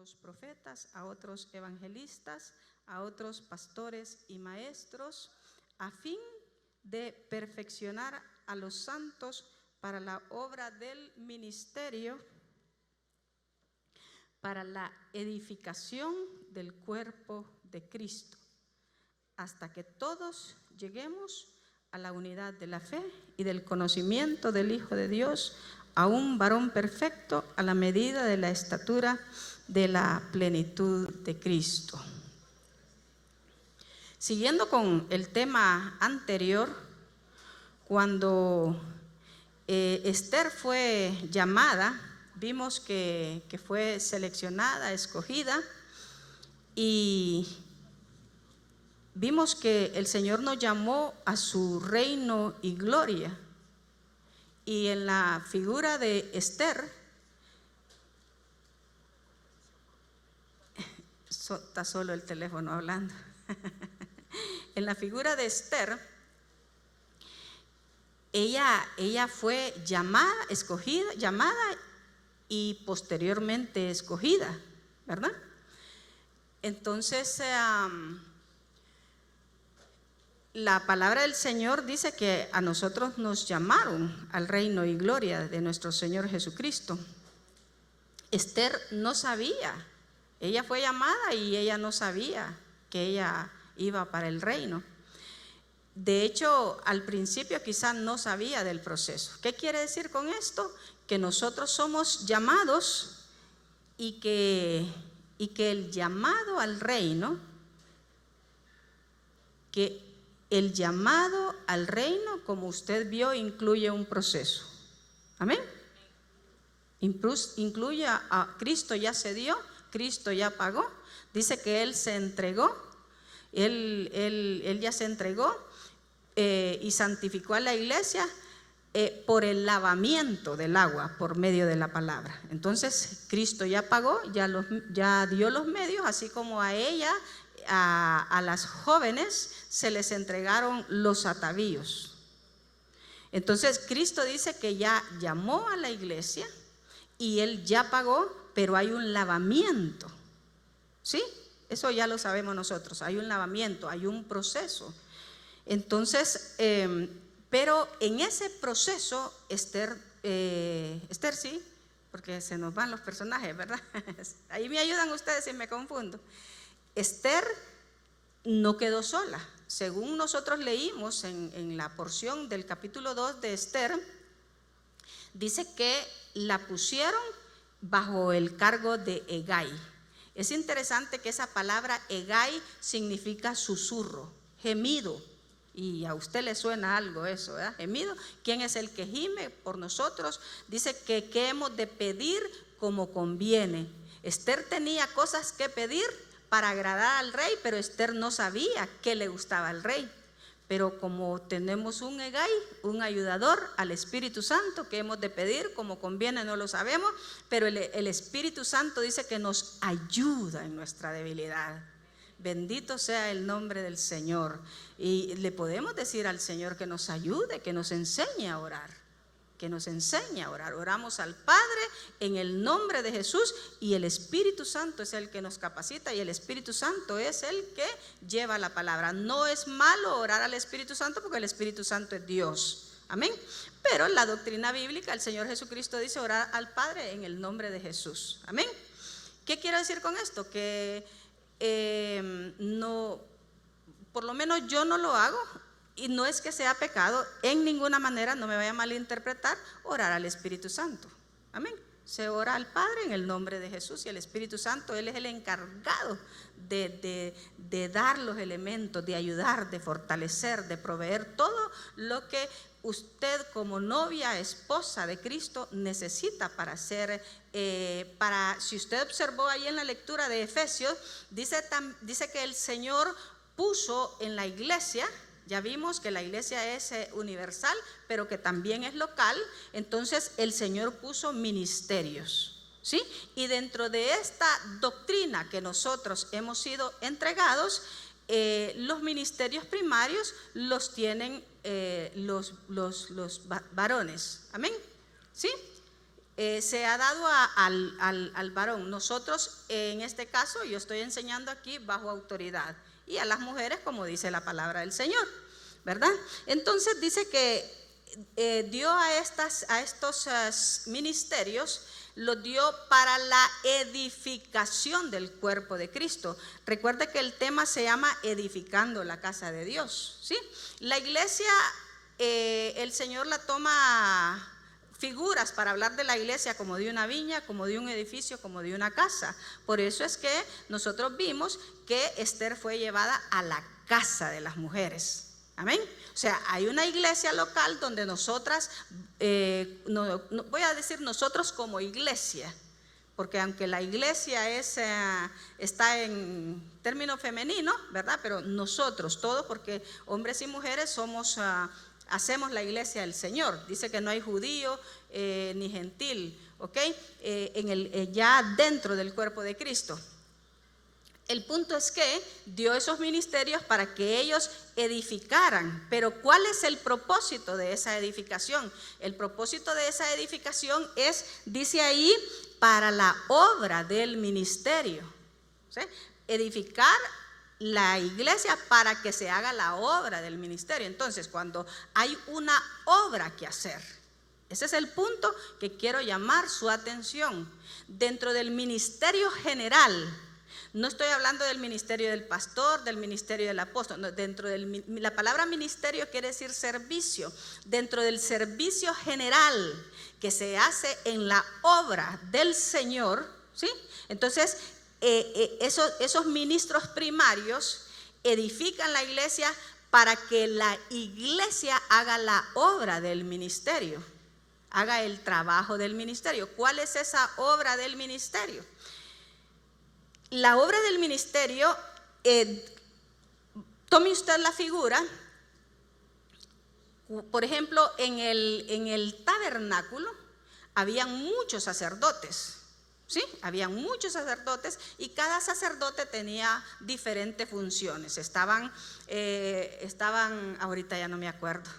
otros profetas, a otros evangelistas, a otros pastores y maestros, a fin de perfeccionar a los santos para la obra del ministerio, para la edificación del cuerpo de Cristo, hasta que todos lleguemos a la unidad de la fe y del conocimiento del Hijo de Dios, a un varón perfecto, a la medida de la estatura de la plenitud de Cristo. Siguiendo con el tema anterior, cuando Esther fue llamada, vimos que fue seleccionada, escogida, y vimos que el Señor nos llamó a su reino y gloria. Y en la figura de Esther, está solo el teléfono hablando. En la figura de Esther, ella fue llamada, escogida, llamada y posteriormente escogida, ¿verdad? Entonces, la palabra del Señor dice que a nosotros nos llamaron al reino y gloria de nuestro Señor Jesucristo. Esther no sabía, ella fue llamada y ella no sabía que ella iba para el reino. De hecho, al principio quizás no sabía del proceso. ¿Qué quiere decir con esto? Que nosotros somos llamados y que el llamado al reino, como usted vio, incluye un proceso. Amén. Incluye a Cristo, ya se dio, Cristo ya pagó. Dice que Él se entregó, Él ya se entregó y santificó a la iglesia por el lavamiento del agua, por medio de la palabra. Entonces, Cristo ya pagó, ya dio los medios, así como a ella, a las jóvenes se les entregaron los atavíos. Entonces Cristo dice que ya llamó a la iglesia y Él ya pagó, pero hay un lavamiento, ¿sí? Eso ya lo sabemos nosotros, hay un lavamiento, hay un proceso. Entonces, pero en ese proceso Esther sí, porque se nos van los personajes, ¿verdad? Ahí me ayudan ustedes si me confundo. Esther no quedó sola. Según nosotros leímos en la porción del capítulo 2 de Esther, dice que la pusieron bajo el cargo de Hegai. Es interesante que esa palabra Hegai significa susurro, gemido. Y a usted le suena algo eso, ¿verdad? Gemido. ¿Quién es el que gime por nosotros? Dice que hemos de pedir como conviene. Esther tenía cosas que pedir para agradar al rey, pero Esther no sabía qué le gustaba al rey. Pero como tenemos un Hegai, un ayudador al Espíritu Santo, que hemos de pedir como conviene, no lo sabemos, pero el Espíritu Santo dice que nos ayuda en nuestra debilidad. Bendito sea el nombre del Señor. Y le podemos decir al Señor que nos ayude, que nos enseñe a orar, que nos enseñe a orar. Oramos al Padre en el nombre de Jesús y el Espíritu Santo es el que nos capacita y el Espíritu Santo es el que lleva la palabra. No es malo orar al Espíritu Santo porque el Espíritu Santo es Dios. Amén. Pero en la doctrina bíblica el Señor Jesucristo dice orar al Padre en el nombre de Jesús. Amén. ¿Qué quiero decir con esto? Que no, por lo menos yo no lo hago. Y no es que sea pecado, en ninguna manera, no me vaya a malinterpretar, orar al Espíritu Santo. Amén. Se ora al Padre en el nombre de Jesús y el Espíritu Santo, Él es el encargado de dar los elementos, de ayudar, de fortalecer, de proveer todo lo que usted como novia, esposa de Cristo necesita para ser, si usted observó ahí en la lectura de Efesios, dice que el Señor puso en la iglesia. Ya vimos que la iglesia es universal, pero que también es local. Entonces el Señor puso ministerios, ¿sí? Y dentro de esta doctrina que nosotros hemos sido entregados, los ministerios primarios los tienen los varones. Amén, ¿sí? se ha dado al varón. Nosotros, en este caso, yo estoy enseñando aquí bajo autoridad, y a las mujeres como dice la palabra del Señor, ¿verdad? Entonces dice que dio a estos ministerios, los dio para la edificación del cuerpo de Cristo. Recuerde que el tema se llama edificando la casa de Dios, ¿sí? La iglesia, el Señor la toma figuras para hablar de la iglesia como de una viña, como de un edificio, como de una casa. Por eso es que nosotros vimos que Esther fue llevada a la casa de las mujeres. Amén. O sea, hay una iglesia local donde nosotras, no voy a decir nosotros como iglesia, porque aunque la iglesia está en término femenino, ¿verdad? Pero nosotros todos, porque hombres y mujeres somos, hacemos la iglesia del Señor. Dice que no hay judío ni gentil, ¿ok? Ya dentro del cuerpo de Cristo. El punto es que dio esos ministerios para que ellos edificaran. Pero ¿cuál es el propósito de esa edificación? El propósito de esa edificación es, dice ahí, para la obra del ministerio, ¿sí? Edificar la iglesia para que se haga la obra del ministerio. Entonces, cuando hay una obra que hacer, ese es el punto que quiero llamar su atención. Dentro del ministerio general, no estoy hablando del ministerio del pastor, del ministerio del apóstol, no, la palabra ministerio quiere decir servicio. Dentro del servicio general que se hace en la obra del Señor, ¿sí? Entonces, esos ministros primarios edifican la iglesia para que la iglesia haga la obra del ministerio, haga el trabajo del ministerio. ¿Cuál es esa obra del ministerio? La obra del ministerio, tome usted la figura, por ejemplo, en el tabernáculo habían muchos sacerdotes, ¿sí? Habían muchos sacerdotes y cada sacerdote tenía diferentes funciones. Estaban, ahorita ya no me acuerdo.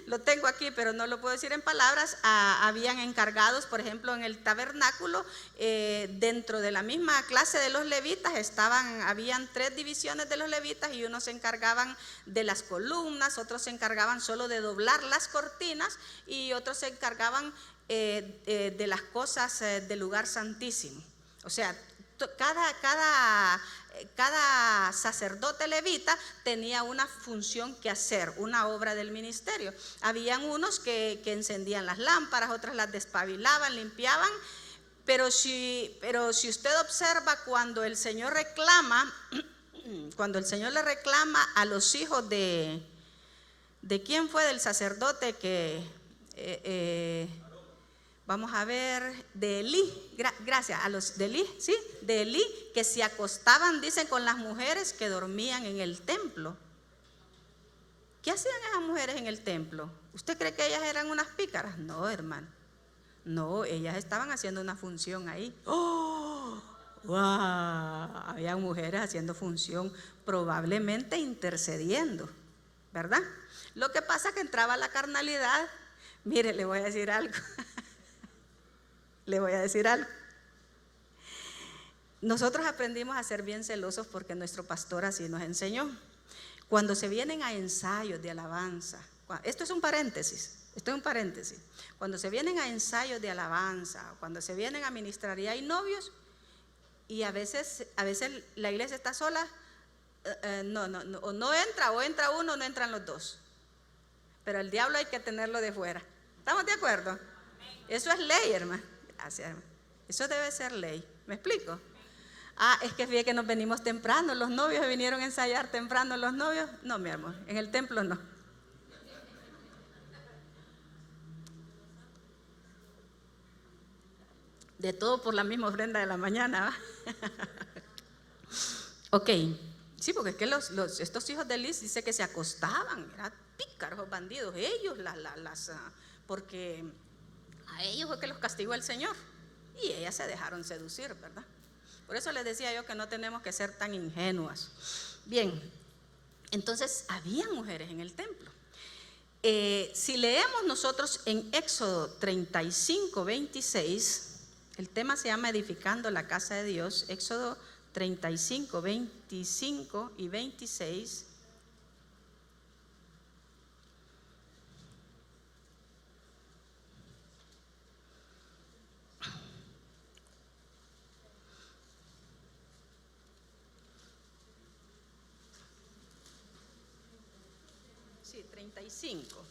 Lo tengo aquí, pero no lo puedo decir en palabras. Habían encargados, por ejemplo, en el tabernáculo, dentro de la misma clase de los levitas, habían 3 divisiones de los levitas, y unos se encargaban de las columnas, otros se encargaban solo de doblar las cortinas, y otros se encargaban de las cosas del lugar santísimo. O sea, cada sacerdote levita tenía una función que hacer, una obra del ministerio. Habían unos que encendían las lámparas, otras las despabilaban, limpiaban. Pero si usted observa, cuando el Señor le reclama a los hijos de quién fue, del sacerdote vamos a ver, de Elí, gracias, a los de Elí, ¿sí? De Elí, que se acostaban, dicen, con las mujeres que dormían en el templo. ¿Qué hacían esas mujeres en el templo? ¿Usted cree que ellas eran unas pícaras? No, hermano. No, ellas estaban haciendo una función ahí. ¡Oh! ¡Wow! Había mujeres haciendo función, probablemente intercediendo, ¿verdad? Lo que pasa es que entraba la carnalidad. Mire, le voy a decir algo. Nosotros aprendimos a ser bien celosos porque nuestro pastor así nos enseñó. Cuando se vienen a ensayos de alabanza, esto es un paréntesis, cuando se vienen a ensayos de alabanza, cuando se vienen a ministrar y hay novios, y a veces la iglesia está sola, no entra, o entra uno o no entran los dos, pero el diablo hay que tenerlo de fuera. ¿Estamos de acuerdo? Eso es ley, hermano. Gracias, hermano. Eso debe ser ley. ¿Me explico? Es que fíjate que nos venimos temprano. Los novios vinieron a ensayar temprano. Los novios, no, mi amor, en el templo no. De todo por la misma ofrenda de la mañana, ¿va? Ok, sí, porque es que estos hijos de Liz dice que se acostaban, eran pícaros, bandidos, ellos porque a ellos fue que los castigó el Señor, y ellas se dejaron seducir, ¿verdad? Por eso les decía yo que no tenemos que ser tan ingenuas. Bien, entonces había mujeres en el templo. Si leemos nosotros en Éxodo 35, 26, el tema se llama Edificando la casa de Dios, Éxodo 35, 25 y 26. Sí, 35.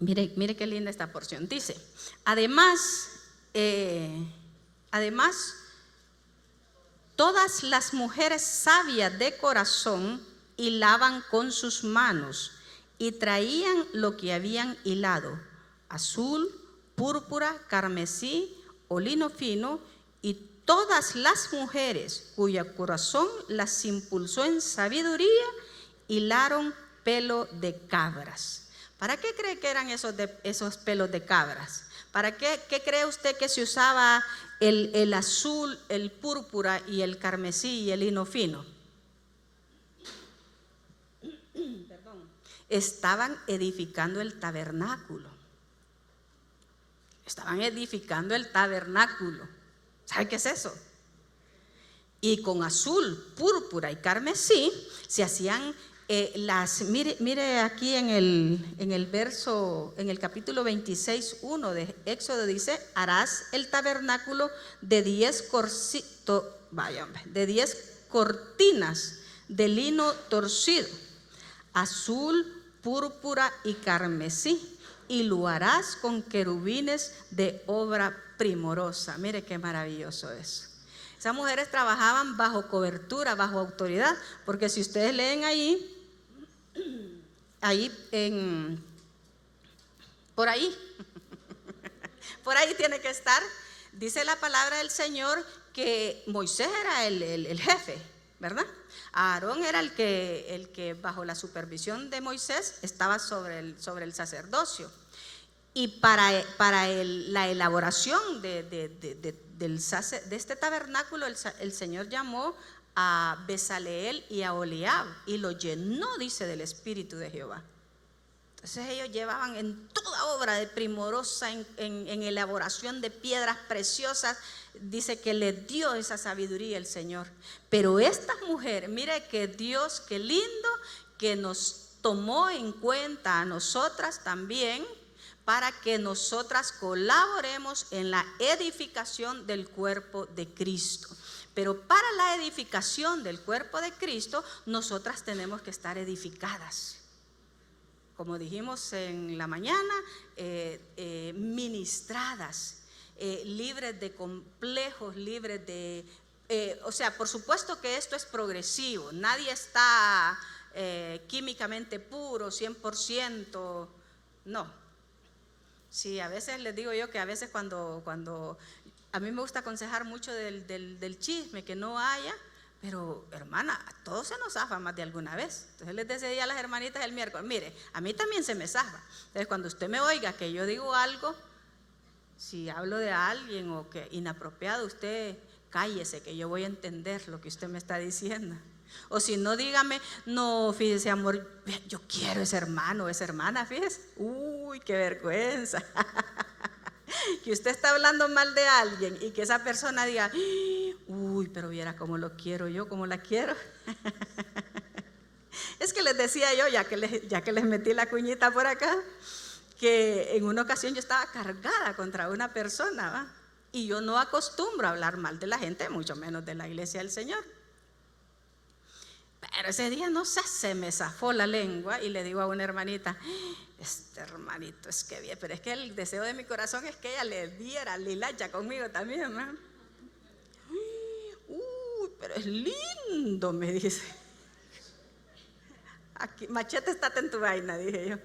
Mire qué linda esta porción. Dice, además, todas las mujeres sabias de corazón hilaban con sus manos y traían lo que habían hilado: azul, púrpura, carmesí o lino fino, y todas las mujeres cuyo corazón las impulsó en sabiduría hilaron pelo de cabras. ¿Para qué cree que eran esos pelos de cabras? ¿Para qué cree usted que se usaba el azul, el púrpura y el carmesí y el lino fino? Perdón. Estaban edificando el tabernáculo. Estaban edificando el tabernáculo. ¿Sabe qué es eso? Y con azul, púrpura y carmesí se hacían mire aquí en el verso, en el capítulo 26, 1 de Éxodo dice: harás el tabernáculo de 10 cortinas de lino torcido, azul, púrpura y carmesí, y lo harás con querubines de obra primorosa. Mire qué maravilloso es. Esas mujeres trabajaban bajo cobertura, bajo autoridad, porque si ustedes leen por ahí tiene que estar. Dice la palabra del Señor que Moisés era el jefe, ¿verdad? Aarón era el que bajo la supervisión de Moisés estaba sobre el sacerdocio. Y para la elaboración de este tabernáculo, el Señor llamó a Bezaleel y a Oliab y lo llenó, dice, del Espíritu de Jehová. Entonces ellos llevaban en toda obra de primorosa, en elaboración de piedras preciosas. Dice que le dio esa sabiduría el Señor. Pero esta mujer, mire que Dios, qué lindo, que nos tomó en cuenta a nosotras también, para que nosotras colaboremos en la edificación del cuerpo de Cristo. Pero para la edificación del cuerpo de Cristo, nosotras tenemos que estar edificadas. Como dijimos en la mañana, ministradas, libres de complejos, libres de... o sea, por supuesto que esto es progresivo. Nadie está químicamente puro, 100%, no. Sí, a veces les digo yo que a veces cuando a mí me gusta aconsejar mucho del chisme, que no haya, pero hermana, a todos se nos zafa más de alguna vez. Entonces les decía a las hermanitas el miércoles: mire, a mí también se me zafa. Entonces cuando usted me oiga que yo digo algo, si hablo de alguien o que inapropiado, usted cállese, que yo voy a entender lo que usted me está diciendo. O si no, dígame: no, fíjese, amor, yo quiero ese hermano, esa hermana, fíjese. Uy, qué vergüenza. Que usted está hablando mal de alguien y que esa persona diga: uy, pero viera cómo lo quiero yo, cómo la quiero. Es que les decía yo, ya que les metí la cuñita por acá, que en una ocasión yo estaba cargada contra una persona, ¿va? Y yo no acostumbro a hablar mal de la gente, mucho menos de la iglesia del Señor. Pero ese día, no sé, se me zafó la lengua y le digo a una hermanita: este hermanito es que bien, pero es que el deseo de mi corazón es que ella le diera lilacha conmigo también, ¿no? Uy, pero es lindo, me dice. Aquí, machete, estate en tu vaina, dije yo.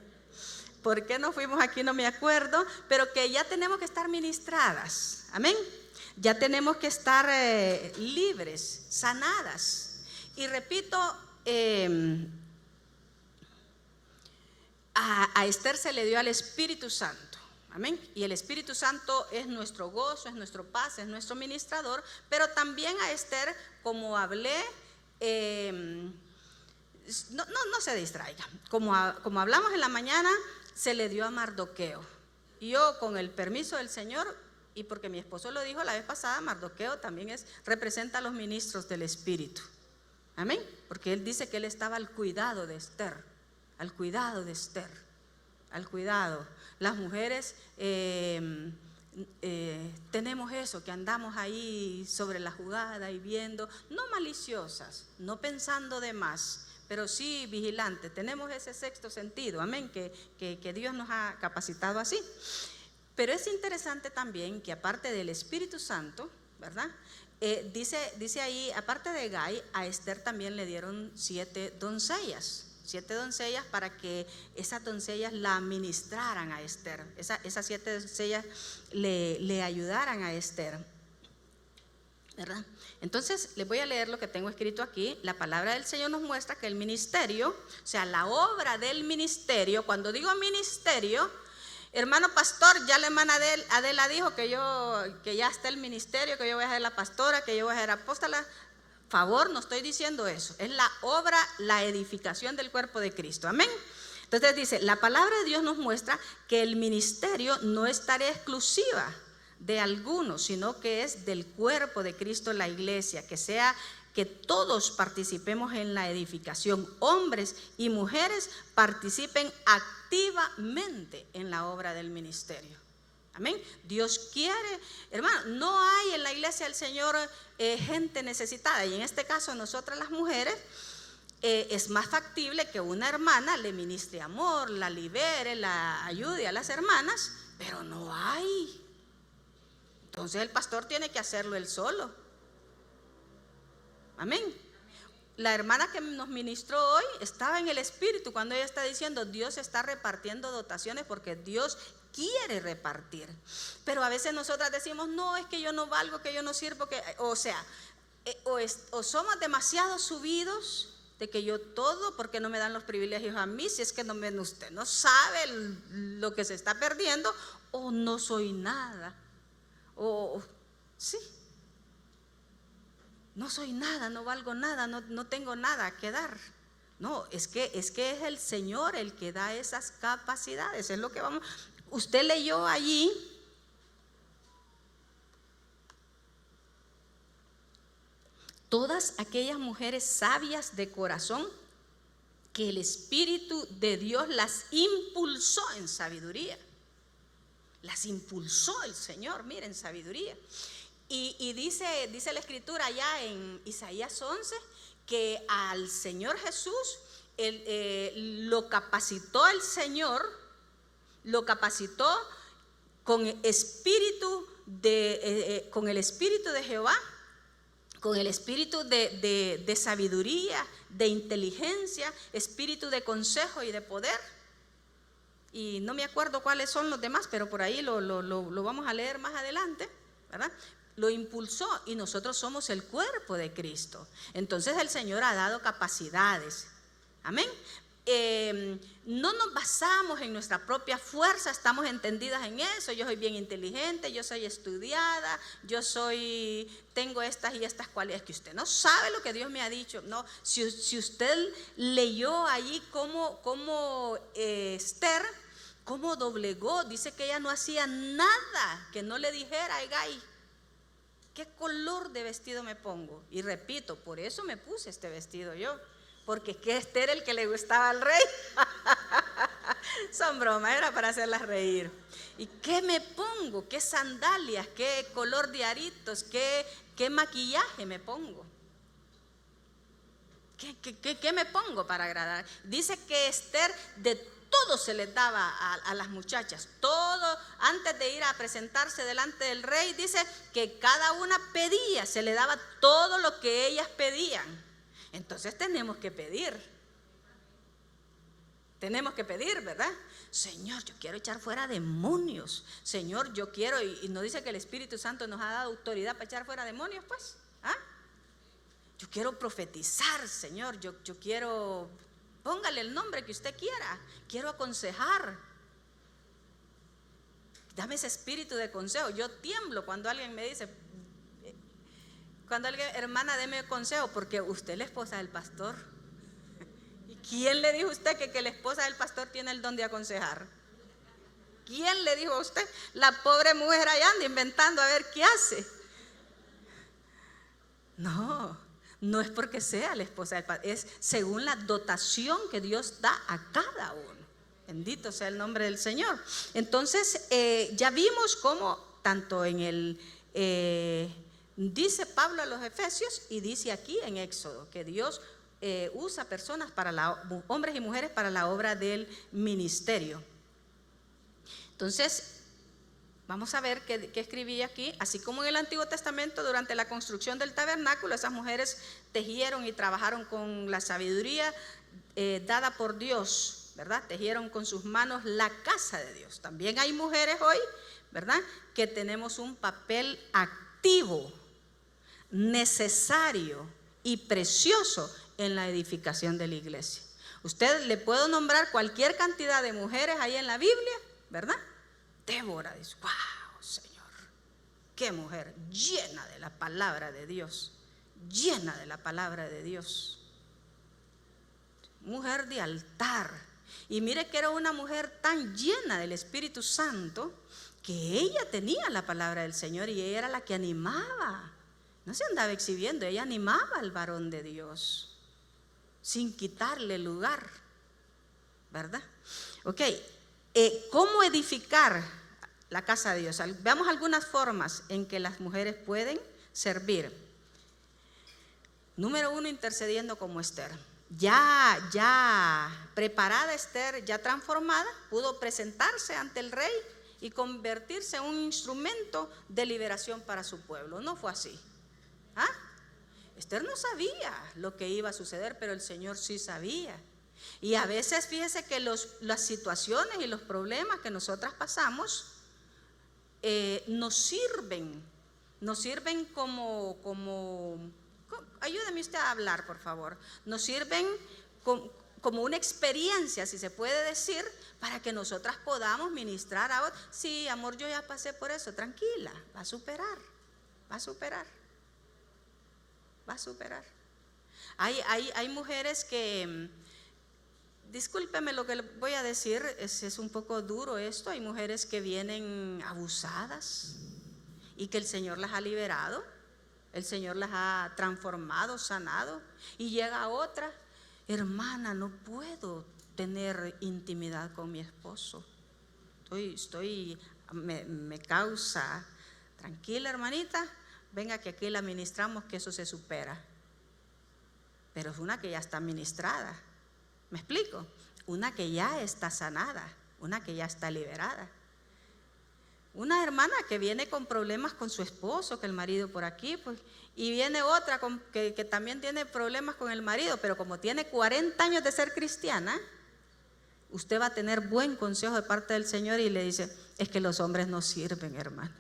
¿Por qué no fuimos aquí? No me acuerdo, pero que ya tenemos que estar ministradas, amén. Ya tenemos que estar libres, sanadas. Y repito, a Esther se le dio al Espíritu Santo. Amén. Y el Espíritu Santo es nuestro gozo, es nuestro paz, es nuestro ministrador. Pero también a Esther, como hablé, no se distraiga. Como hablamos en la mañana, se le dio a Mardoqueo. Y yo, con el permiso del Señor, y porque mi esposo lo dijo la vez pasada, Mardoqueo también representa a los ministros del Espíritu. Amén. Porque él dice que él estaba al cuidado de Esther. Al cuidado de Esther. Al cuidado. Las mujeres tenemos eso, que andamos ahí sobre la jugada y viendo, no maliciosas, no pensando de más, pero sí vigilantes. Tenemos ese sexto sentido, amén, que Dios nos ha capacitado así. Pero es interesante también que aparte del Espíritu Santo, ¿verdad? Dice ahí, aparte de Gai, a Esther también le dieron 7 doncellas. 7 doncellas para que esas doncellas la ministraran a Esther. Esas 7 doncellas le ayudaran a Esther, ¿verdad? Entonces les voy a leer lo que tengo escrito aquí. La palabra del Señor nos muestra que el ministerio, o sea, la obra del ministerio, cuando digo ministerio, hermano pastor, ya la hermana Adela dijo que ya está el ministerio, que yo voy a ser la pastora, que yo voy a ser apóstola. Favor, no estoy diciendo eso. Es la obra, la edificación del cuerpo de Cristo. Amén. Entonces dice, la palabra de Dios nos muestra que el ministerio no es tarea exclusiva de algunos, sino que es del cuerpo de Cristo, la iglesia, que todos participemos en la edificación. Hombres y mujeres participen activamente en la obra del ministerio. Amén. Dios quiere, hermano, no hay en la iglesia del Señor gente necesitada, y en este caso nosotras las mujeres es más factible que una hermana le ministre amor, la libere, la ayude a las hermanas, pero no hay. Entonces el pastor tiene que hacerlo él solo. Amén. La hermana que nos ministró hoy estaba en el Espíritu cuando ella está diciendo, Dios está repartiendo dotaciones porque Dios quiere repartir. Pero a veces nosotras decimos, no, es que yo no valgo, que yo no sirvo, o somos demasiado subidos de que yo todo, porque no me dan los privilegios a mí, si es que usted no sabe lo que se está perdiendo, o no soy nada, o sí, no soy nada, no valgo nada, no tengo nada que dar. No, es que es el Señor el que da esas capacidades. Es lo que vamos. Usted leyó allí todas aquellas mujeres sabias de corazón que el Espíritu de Dios las impulsó en sabiduría. Las impulsó el Señor, miren, sabiduría. Y dice la Escritura allá en Isaías 11 que al Señor Jesús lo capacitó el Señor, lo capacitó con el espíritu de Jehová, con el espíritu de sabiduría, de inteligencia, espíritu de consejo y de poder. Y no me acuerdo cuáles son los demás, pero por ahí lo vamos a leer más adelante, ¿verdad? Lo impulsó, y nosotros somos el cuerpo de Cristo. Entonces el Señor ha dado capacidades. Amén. No nos basamos en nuestra propia fuerza, estamos entendidas en eso. Yo soy bien inteligente, yo soy estudiada, tengo estas y estas cualidades. Que usted no sabe lo que Dios me ha dicho. No, si usted leyó allí cómo Esther, cómo doblegó, dice que ella no hacía nada que no le dijera a Hegai, ¿qué color de vestido me pongo? Y repito, por eso me puse este vestido yo, porque es que este era el que le gustaba al rey. Son bromas, era para hacerlas reír. ¿Y qué me pongo? ¿Qué sandalias? ¿Qué color de aritos? ¿Qué maquillaje me pongo? ¿Qué me pongo para agradar? Dice que Esther de todo se les daba a las muchachas, todo. Antes de ir a presentarse delante del rey, dice que cada una pedía, se le daba todo lo que ellas pedían. Entonces tenemos que pedir, ¿verdad? Señor, yo quiero echar fuera demonios. Señor, yo quiero, y no dice que el Espíritu Santo nos ha dado autoridad para echar fuera demonios, pues. Yo quiero profetizar, Señor, yo quiero, póngale el nombre que usted quiera, quiero aconsejar. Dame ese espíritu de consejo. Yo tiemblo cuando alguien me dice, hermana, deme consejo, porque usted es la esposa del pastor. ¿Y quién le dijo a usted que la esposa del pastor tiene el don de aconsejar? ¿Quién le dijo a usted? La pobre mujer allá anda inventando a ver qué hace. No es porque sea la esposa del pastor, es según la dotación que Dios da a cada uno. Bendito sea el nombre del Señor. Entonces ya vimos cómo tanto en el dice Pablo a los Efesios y dice aquí en Éxodo que Dios usa personas hombres y mujeres para la obra del ministerio. Entonces vamos a ver qué escribía aquí. Así como en el Antiguo Testamento, durante la construcción del tabernáculo, esas mujeres tejieron y trabajaron con la sabiduría dada por Dios, ¿verdad? Tejieron con sus manos la casa de Dios. También hay mujeres hoy, ¿verdad?, que tenemos un papel activo, necesario y precioso en la edificación de la iglesia. Usted le puedo nombrar cualquier cantidad de mujeres ahí en la Biblia, ¿verdad? Débora dice, wow, Señor, qué mujer llena de la palabra de Dios, llena de la palabra de Dios. Mujer de altar. Y mire que era una mujer tan llena del Espíritu Santo que ella tenía la palabra del Señor y ella era la que animaba. No se andaba exhibiendo, ella animaba al varón de Dios sin quitarle lugar, ¿verdad? Ok, ¿cómo edificar la casa de Dios? Veamos algunas formas en que las mujeres pueden servir. Número 1, intercediendo como Esther. Ya preparada Esther, ya transformada, pudo presentarse ante el rey y convertirse en un instrumento de liberación para su pueblo. No fue así. Esther no sabía lo que iba a suceder, pero el Señor sí sabía. Y a veces fíjese que las situaciones y los problemas que nosotras pasamos nos sirven como ayúdeme usted a hablar, por favor. Nos sirven como una experiencia, si se puede decir, para que nosotras podamos ministrar a otros. Sí, amor, yo ya pasé por eso, tranquila, va a superar. Hay mujeres que, discúlpeme lo que le voy a decir, es un poco duro esto. Hay mujeres que vienen abusadas y que el Señor las ha liberado. El Señor las ha transformado, sanado, y llega otra, hermana, no puedo tener intimidad con mi esposo. Me causa, tranquila hermanita, venga que aquí la ministramos, que eso se supera. Pero es una que ya está ministrada, ¿me explico? Una que ya está sanada, una que ya está liberada. Una hermana que viene con problemas con su esposo, que el marido por aquí, pues, y viene otra que también tiene problemas con el marido, pero como tiene 40 años de ser cristiana, usted va a tener buen consejo de parte del Señor y le dice, es que los hombres no sirven, hermano.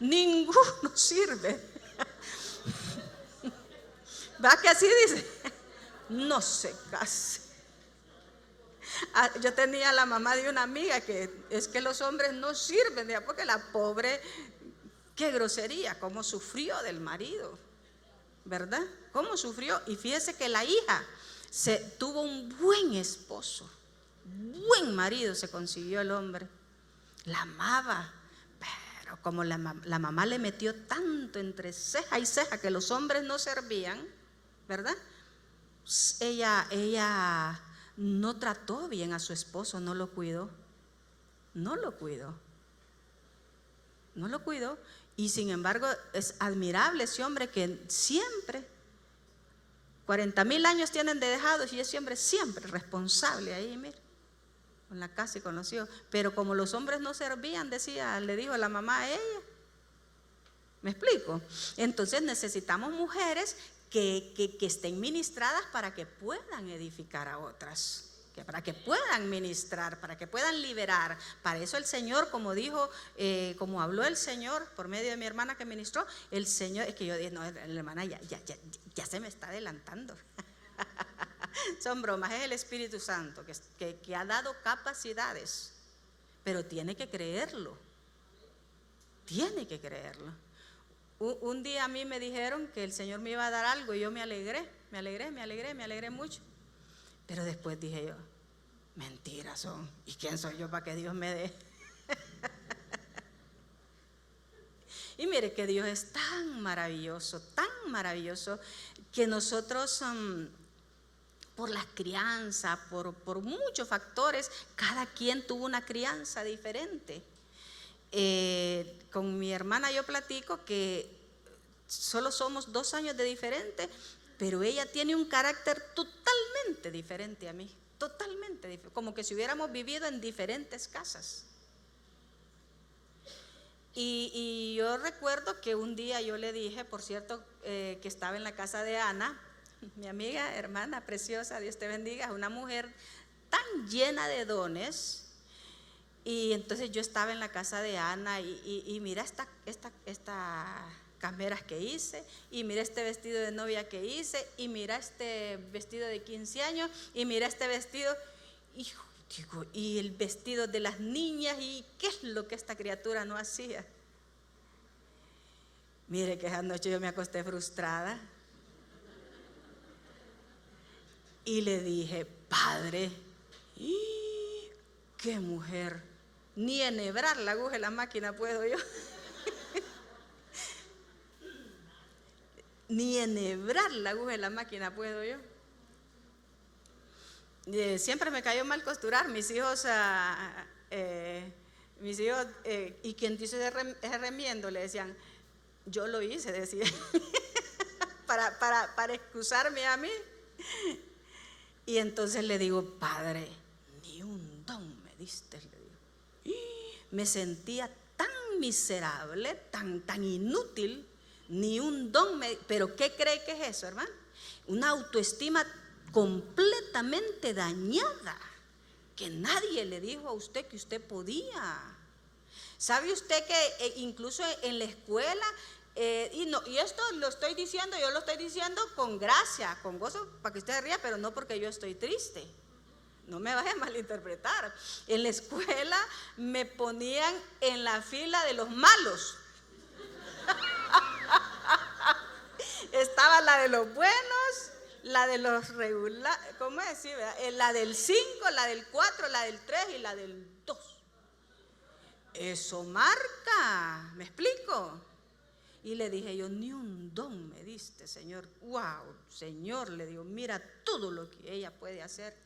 Ninguno sirve. ¿Va que así dice? No se case. Yo tenía la mamá de una amiga que es que los hombres no sirven, porque la pobre, qué grosería, cómo sufrió del marido, ¿verdad? Cómo sufrió. Y fíjese que la hija tuvo un buen esposo, buen marido se consiguió el hombre, la amaba, pero como la mamá le metió tanto entre ceja y ceja que los hombres no servían, ¿verdad? Ella no trató bien a su esposo, no lo cuidó. Y sin embargo es admirable ese hombre que siempre, 40,000 años tienen de dejados y ese hombre siempre responsable ahí, mire, con la casa y con los hijos. Pero como los hombres no servían, le dijo la mamá a ella. ¿Me explico? Entonces necesitamos mujeres que estén ministradas para que puedan edificar a otras, para que puedan ministrar, para que puedan liberar. Para eso el Señor, como dijo, como habló el Señor por medio de mi hermana que ministró, el Señor, es que yo dije, no, la hermana ya se me está adelantando. Son bromas, es el Espíritu Santo que ha dado capacidades, pero tiene que creerlo. Tiene que creerlo. Un día a mí me dijeron que el Señor me iba a dar algo y yo me alegré mucho. Pero después dije yo, mentiras son. ¿Y quién soy yo para que Dios me dé? Y mire que Dios es tan maravilloso que nosotros por la crianza, por muchos factores, cada quien tuvo una crianza diferente. Con mi hermana yo platico que solo somos 2 años de diferente, pero ella tiene un carácter totalmente diferente a mí, totalmente diferente, como que si hubiéramos vivido en diferentes casas. Y yo recuerdo que un día yo le dije, por cierto, que estaba en la casa de Ana, mi amiga, hermana preciosa, Dios te bendiga, es una mujer tan llena de dones. Y entonces yo estaba en la casa de Ana y mira estas cameras que hice, y mira este vestido de novia que hice, y mira este vestido de 15 años, y mira este vestido, y el vestido de las niñas, y qué es lo que esta criatura no hacía. Mire que esa noche yo me acosté frustrada y le dije, Padre, qué mujer, ni enhebrar la aguja en la máquina puedo yo. Ni enhebrar la aguja en la máquina puedo yo. Siempre me cayó mal costurar. Mis hijos, y quien dice ese remiendo, le decían, yo lo hice, decía, para excusarme a mí. Y entonces le digo, Padre, ni un don me diste, le digo. Me sentía tan miserable, tan inútil. Ni un don, pero ¿qué cree que es eso, hermano? Una autoestima completamente dañada, que nadie le dijo a usted que usted podía. ¿Sabe usted que incluso en la escuela, y esto lo estoy diciendo, yo lo estoy diciendo con gracia, con gozo, para que usted se ría, pero no porque yo estoy triste. No me vaya a malinterpretar. En la escuela me ponían en la fila de los malos. Estaba la de los buenos, la de los regulares, ¿cómo decir? La del 5, la del 4, la del 3 y la del 2. Eso marca, ¿me explico? Y le dije yo, ni un don me diste, Señor. Wow, Señor, le digo, mira todo lo que ella puede hacer.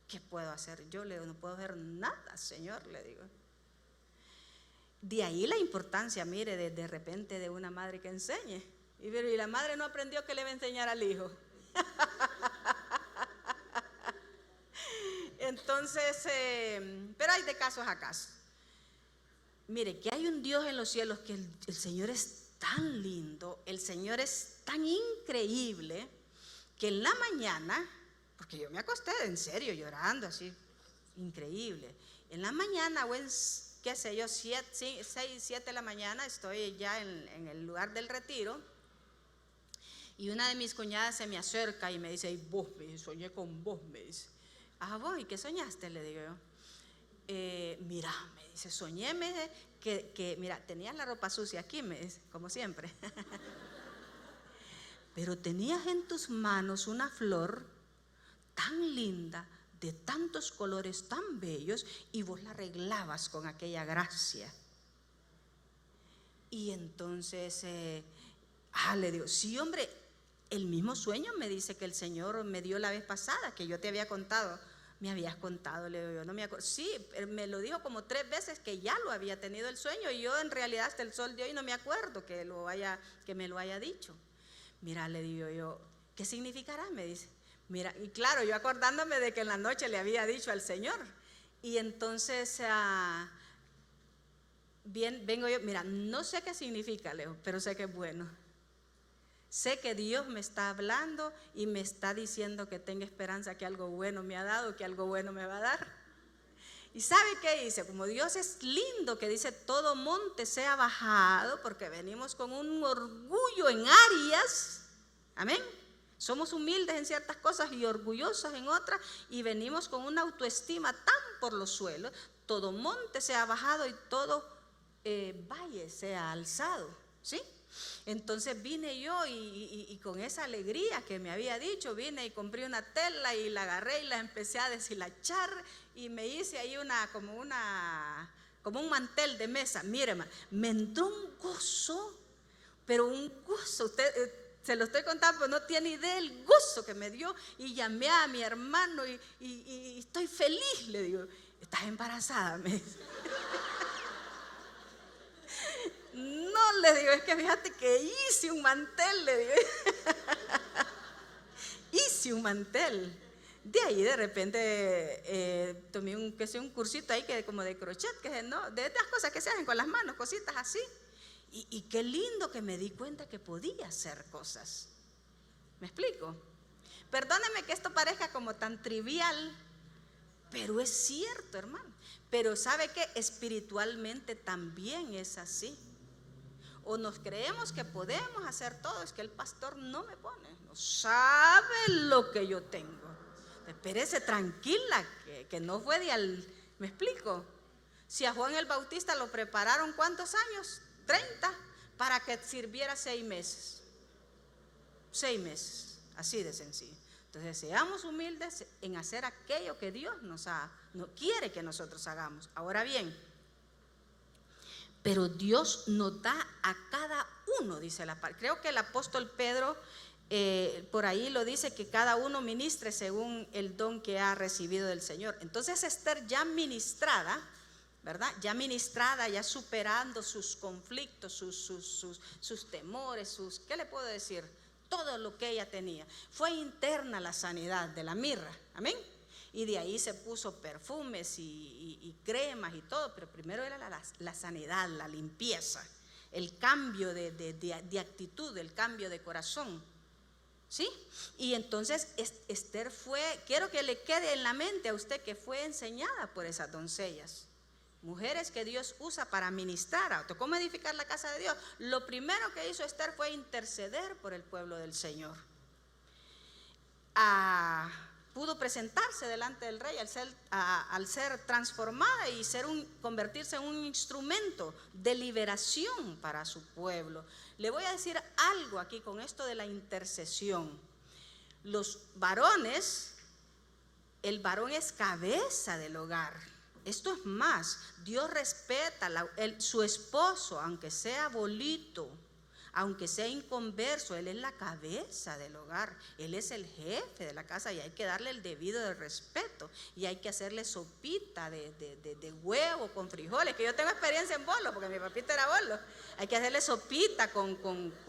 ¿Qué puedo hacer yo? Le digo, no puedo hacer nada, Señor, le digo. De ahí la importancia, mire, de repente de una madre que enseñe. Y la madre no aprendió que le iba a enseñar al hijo. Entonces, pero hay de casos a casos. Mire, que hay un Dios en los cielos, que el Señor es tan lindo, el Señor es tan increíble, que en la mañana, porque yo me acosté en serio llorando así, increíble. En la mañana o en, qué sé yo, 6, 7 de la mañana, estoy ya en el lugar del retiro, y una de mis cuñadas se me acerca y me dice, y vos, me dice, soñé con vos, me dice. Ah, vos, ¿y qué soñaste? Le digo yo. Mira, me dice, soñé, me dice, que mira, tenías la ropa sucia aquí, me dice, como siempre. Pero tenías en tus manos una flor tan linda, de tantos colores tan bellos, y vos la arreglabas con aquella gracia. Y entonces, le digo, sí, hombre, el mismo sueño me dice que el Señor me dio la vez pasada, que yo te había contado. Me habías contado, le digo yo, no me acuerdo. Sí, me lo dijo como 3 veces que ya lo había tenido el sueño, y yo en realidad hasta el sol de hoy no me acuerdo que me lo haya dicho. Mira, le digo yo, ¿qué significará? Me dice. Mira, y claro, yo acordándome de que en la noche le había dicho al Señor. Y entonces, vengo yo, mira, no sé qué significa, Leo, pero sé que es bueno. Sé que Dios me está hablando y me está diciendo que tenga esperanza, que algo bueno me ha dado, que algo bueno me va a dar. ¿Y sabe qué dice? Como Dios es lindo, que dice, todo monte sea bajado, porque venimos con un orgullo en áreas, amén, Somos humildes en ciertas cosas y orgullosos en otras, y venimos con una autoestima tan por los suelos. Todo monte se ha bajado y todo valle se ha alzado, ¿sí? Entonces vine yo y con esa alegría que me había dicho, vine y compré una tela y la agarré y la empecé a deshilachar y me hice ahí como un mantel de mesa. Mire, me entró un gozo, pero un gozo, usted se lo estoy contando, pero no tiene idea el gozo que me dio. Y llamé a mi hermano y estoy feliz, le digo. ¿Estás embarazada? Me dice. No, le digo, es que fíjate que hice un mantel, le digo. Hice un mantel. De ahí de repente tomé un cursito ahí que como de crochet, ¿no? De estas cosas que se hacen con las manos, cositas así. Y qué lindo que me di cuenta que podía hacer cosas. ¿Me explico? Perdóneme que esto parezca como tan trivial, pero es cierto, hermano. Pero ¿sabe qué? Espiritualmente también es así. O nos creemos que podemos hacer todo, es que el pastor no me pone, no sabe lo que yo tengo. Espérese tranquila, que no fue ¿me explico? Si a Juan el Bautista lo prepararon, ¿cuántos años? 30, para que sirviera 6 meses. 6 meses, así de sencillo. Entonces seamos humildes en hacer aquello que Dios no quiere que nosotros hagamos. Ahora bien, pero Dios nos da a cada uno, dice la palabra. Creo que el apóstol Pedro por ahí lo dice, que cada uno ministre según el don que ha recibido del Señor. Entonces Esther, ya ministrada, ¿verdad? Ya ministrada, ya superando sus conflictos, sus temores, ¿qué le puedo decir? Todo lo que ella tenía. Fue interna la sanidad de la mirra, amén. Y de ahí se puso perfumes y cremas y todo, pero primero era la sanidad, la limpieza, el cambio de actitud, el cambio de corazón, ¿sí? Y entonces Esther quiero que le quede en la mente a usted que fue enseñada por esas doncellas, mujeres que Dios usa para ministrar. ¿Cómo edificar la casa de Dios? Lo primero que hizo Esther fue interceder por el pueblo del Señor. Pudo presentarse delante del rey al ser transformada y convertirse en un instrumento de liberación para su pueblo. Le voy a decir algo aquí con esto de la intercesión. Los varones, el varón es cabeza del hogar. Esto es más, Dios respeta su esposo, aunque sea bolito, aunque sea inconverso, él es la cabeza del hogar, él es el jefe de la casa y hay que darle el debido respeto y hay que hacerle sopita de huevo con frijoles, que yo tengo experiencia en bolos porque mi papita era bolo. Hay que hacerle sopita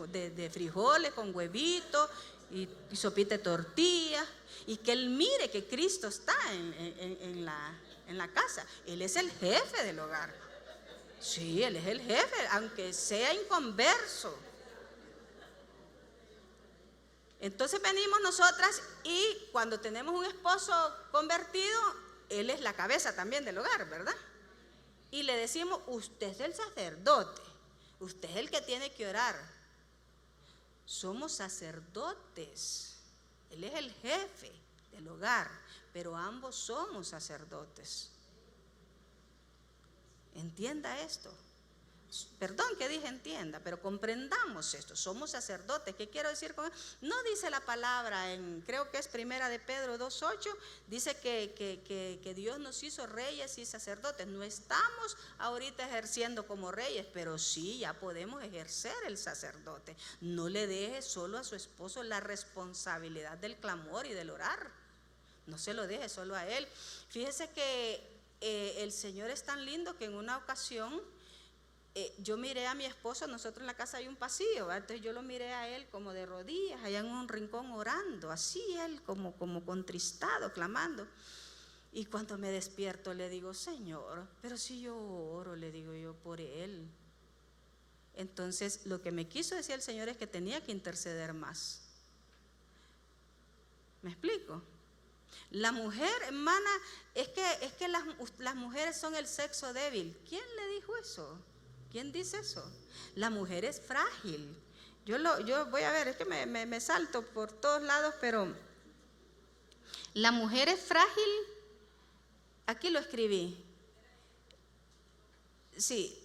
de frijoles con huevito y sopita de tortilla, y que él mire que Cristo está en la casa. Él es el jefe del hogar. Sí, él es el jefe, aunque sea inconverso. Entonces venimos nosotras y cuando tenemos un esposo convertido, él es la cabeza también del hogar, ¿verdad? Y le decimos, usted es el sacerdote, usted es el que tiene que orar. Somos sacerdotes, él es el jefe del hogar, pero ambos somos sacerdotes. Entienda esto. Perdón que dije entienda, pero comprendamos esto. Somos sacerdotes. ¿Qué quiero decir con eso? No dice la palabra creo que es primera de Pedro 2:8, dice que Dios nos hizo reyes y sacerdotes. No estamos ahorita ejerciendo como reyes, pero sí ya podemos ejercer el sacerdote. No le deje solo a su esposo la responsabilidad del clamor y del orar. No se lo deje solo a él. Fíjese que el Señor es tan lindo que en una ocasión yo miré a mi esposo. Nosotros en la casa hay un pasillo, ¿verdad? Entonces yo lo miré a él como de rodillas allá en un rincón orando, así él como contristado, clamando. Y cuando me despierto le digo, Señor, pero si yo oro, le digo yo, por él. Entonces lo que me quiso decir el Señor es que tenía que interceder más. ¿Me explico? La mujer, hermana, es que las mujeres son el sexo débil. ¿Quién le dijo eso? ¿Quién dice eso? La mujer es frágil. Yo voy a ver, es que me salto por todos lados, pero la mujer es frágil. Aquí lo escribí. Sí,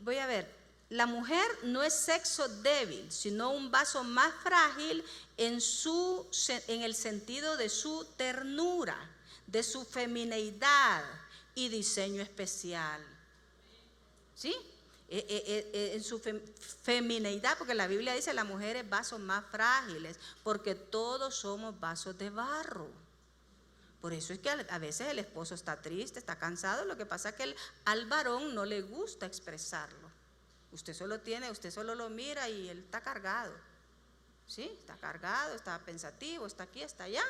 voy a ver. La mujer no es sexo débil, sino un vaso más frágil en el sentido de su ternura, de su femineidad y diseño especial. ¿Sí? En su femineidad, porque la Biblia dice la mujer es vasos más frágiles, porque todos somos vasos de barro. Por eso es que a veces el esposo está triste, está cansado. Lo que pasa es que al varón no le gusta expresarlo. Usted solo lo mira y él está cargado. ¿Sí? Está cargado, está pensativo, está aquí, está allá.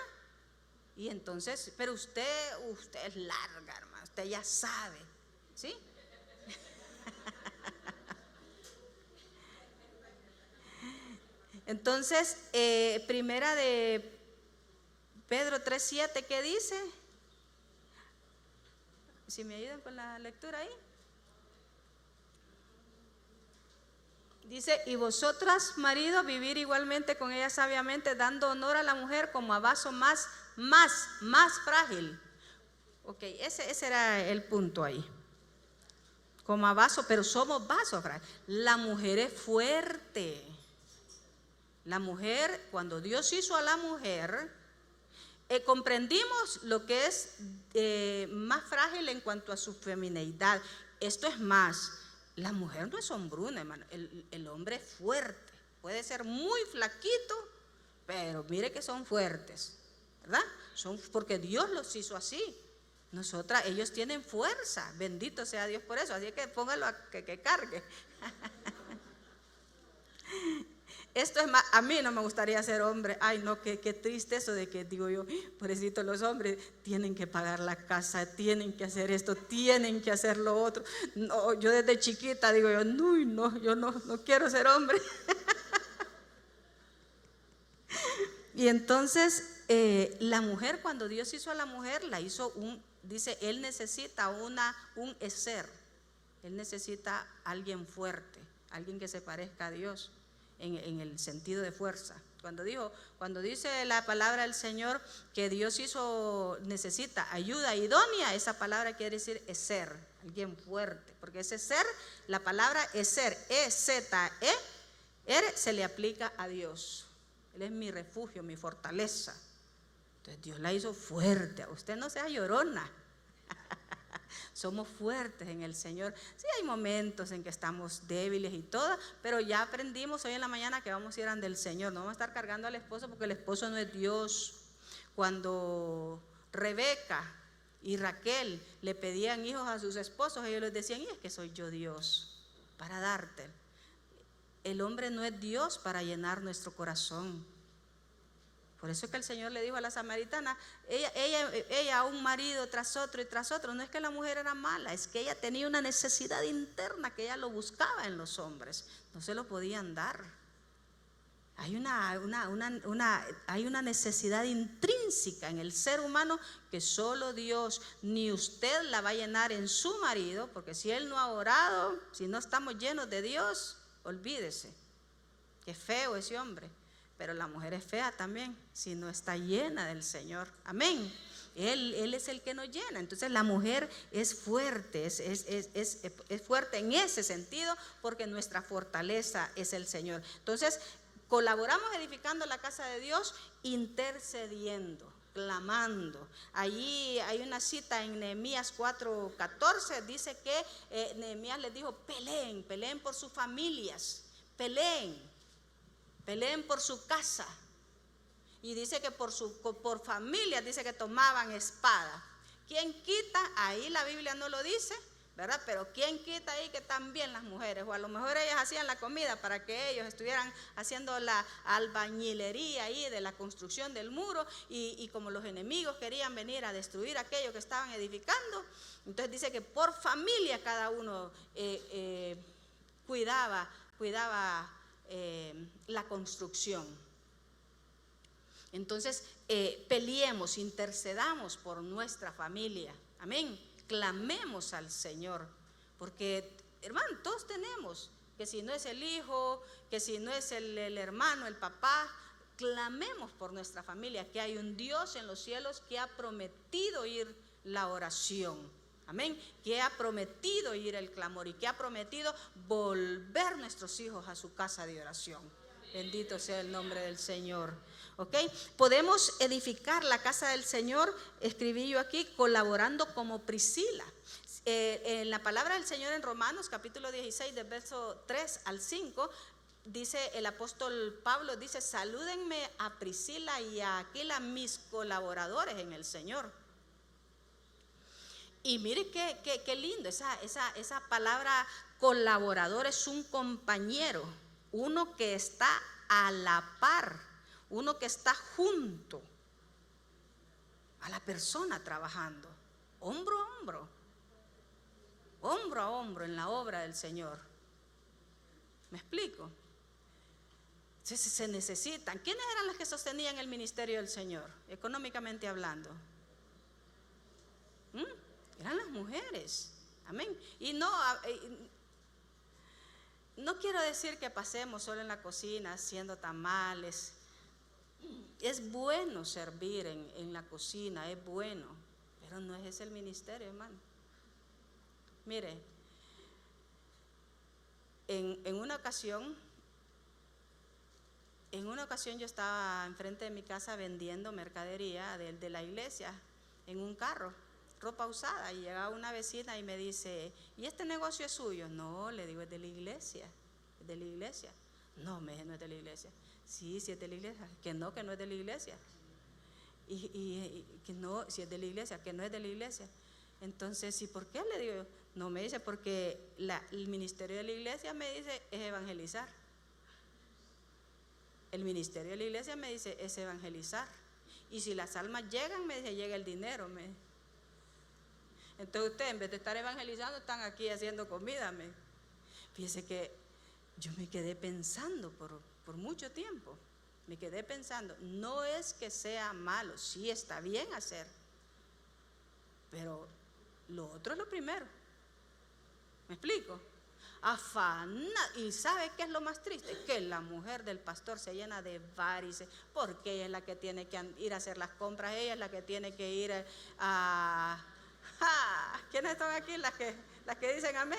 Y entonces, pero usted es larga, hermano, usted ya sabe. ¿Sí? Entonces, primera de Pedro 3:7, ¿qué dice? Si me ayudan con la lectura ahí. Dice, y vosotras, maridos, vivir igualmente con ella sabiamente, dando honor a la mujer como a vaso más frágil. Ok, ese era el punto ahí. Como a vaso, pero somos vasos frágiles. La mujer es fuerte. La mujer, cuando Dios hizo a la mujer, comprendimos lo que es más frágil en cuanto a su femineidad. Esto es más, la mujer no es hombruna, hermano. El hombre es fuerte. Puede ser muy flaquito, pero mire que son fuertes, ¿verdad? Son porque Dios los hizo así. Ellos tienen fuerza. Bendito sea Dios por eso. Así que póngalo que cargue. Esto es más, a mí no me gustaría ser hombre. Ay, no, qué triste eso de que digo yo, pobrecito, los hombres tienen que pagar la casa, tienen que hacer esto, tienen que hacer lo otro. No, yo desde chiquita digo yo, no, yo no quiero ser hombre. Y entonces la mujer, cuando Dios hizo a la mujer, la hizo dice, él necesita un ser. Él necesita alguien fuerte, alguien que se parezca a Dios. En el sentido de fuerza. Cuando dice la palabra del Señor que Dios necesita ayuda idónea, esa palabra quiere decir ser, alguien fuerte, porque ese ser, la palabra ser, E-Z-E-R, se le aplica a Dios. Él es mi refugio, mi fortaleza. Entonces Dios la hizo fuerte. Usted no sea llorona. Somos fuertes en el Señor. Sí, hay momentos en que estamos débiles y todo, pero ya aprendimos hoy en la mañana que vamos a ir ante el Señor. No vamos a estar cargando al esposo porque el esposo no es Dios. Cuando Rebeca y Raquel le pedían hijos a sus esposos, ellos les decían, y es que soy yo Dios para darte. El hombre no es Dios para llenar nuestro corazón. Por eso es que el Señor le dijo a la samaritana, ella a un marido tras otro y tras otro. No es que la mujer era mala, es que ella tenía una necesidad interna que ella lo buscaba en los hombres. No se lo podían dar. Hay una necesidad intrínseca en el ser humano que solo Dios, ni usted la va a llenar en su marido, porque si él no ha orado, si no estamos llenos de Dios, olvídese. Qué feo ese hombre. Pero la mujer es fea también si no está llena del Señor. Amén. Él es el que nos llena. Entonces la mujer es fuerte, es fuerte en ese sentido, porque nuestra fortaleza es el Señor. Entonces colaboramos edificando la casa de Dios, intercediendo, clamando. Allí hay una cita en Nehemías 4:14, dice que Nehemías les dijo, peleen por sus familias, peleen por su casa. Y dice que por familias, dice que tomaban espada. ¿Quién quita? Ahí la Biblia no lo dice, ¿verdad? Pero ¿quién quita ahí que también las mujeres? O a lo mejor ellas hacían la comida para que ellos estuvieran haciendo la albañilería ahí de la construcción del muro. Y como los enemigos querían venir a destruir aquello que estaban edificando, entonces dice que por familia cada uno cuidaba la construcción. Entonces peleemos, intercedamos por nuestra familia, amén. Clamemos al Señor, porque hermano, todos tenemos que si no es el hijo, que si no es el hermano, el papá, clamemos por nuestra familia, que hay un Dios en los cielos que ha prometido oír la oración. Amén. Que ha prometido oír el clamor y que ha prometido volver nuestros hijos a su casa de oración. Bendito sea el nombre del Señor. ¿Ok? Podemos edificar la casa del Señor, escribí yo aquí, colaborando como Priscila. En la palabra del Señor en Romanos capítulo 16 del verso 3 al 5 dice el apóstol Pablo, dice: salúdenme a Priscila y a Aquila, mis colaboradores en el Señor. Y mire qué lindo, esa palabra colaborador es un compañero, uno que está a la par, uno que está junto a la persona trabajando, hombro a hombro, hombro a hombro en la obra del Señor. ¿Me explico? Se necesitan. ¿Quiénes eran las que sostenían el ministerio del Señor, económicamente hablando? Eran las mujeres. Amén. Y no quiero decir que pasemos solo en la cocina haciendo tamales. Es bueno servir en la cocina, es bueno, pero no es ese el ministerio, hermano. Mire, en una ocasión yo estaba enfrente de mi casa vendiendo mercadería de la iglesia en un carro, ropa usada, y llegaba una vecina y me dice: ¿y este negocio es suyo? No, le digo, es de la iglesia. ¿Es de la iglesia? No, me dice, no es de la iglesia. Sí, sí es de la iglesia. Que no es de la iglesia. Y que no, si es de la iglesia, que no es de la iglesia. Entonces, ¿y por qué? Le digo, no, me dice, porque el ministerio de la iglesia, me dice, es evangelizar. El ministerio de la iglesia, me dice, es evangelizar. Y si las almas llegan, me dice, llega el dinero. Entonces ustedes, en vez de estar evangelizando, están aquí haciendo comida. Fíjese que yo me quedé pensando por mucho tiempo. Me quedé pensando, no es que sea malo, sí está bien hacer, pero lo otro es lo primero. ¿Me explico? Afana. ¿Y sabe qué es lo más triste? Que la mujer del pastor se llena de varices, porque ella es la que tiene que ir a hacer las compras, ella es la que tiene que ir a... ¿Quiénes son aquí las que dicen amén?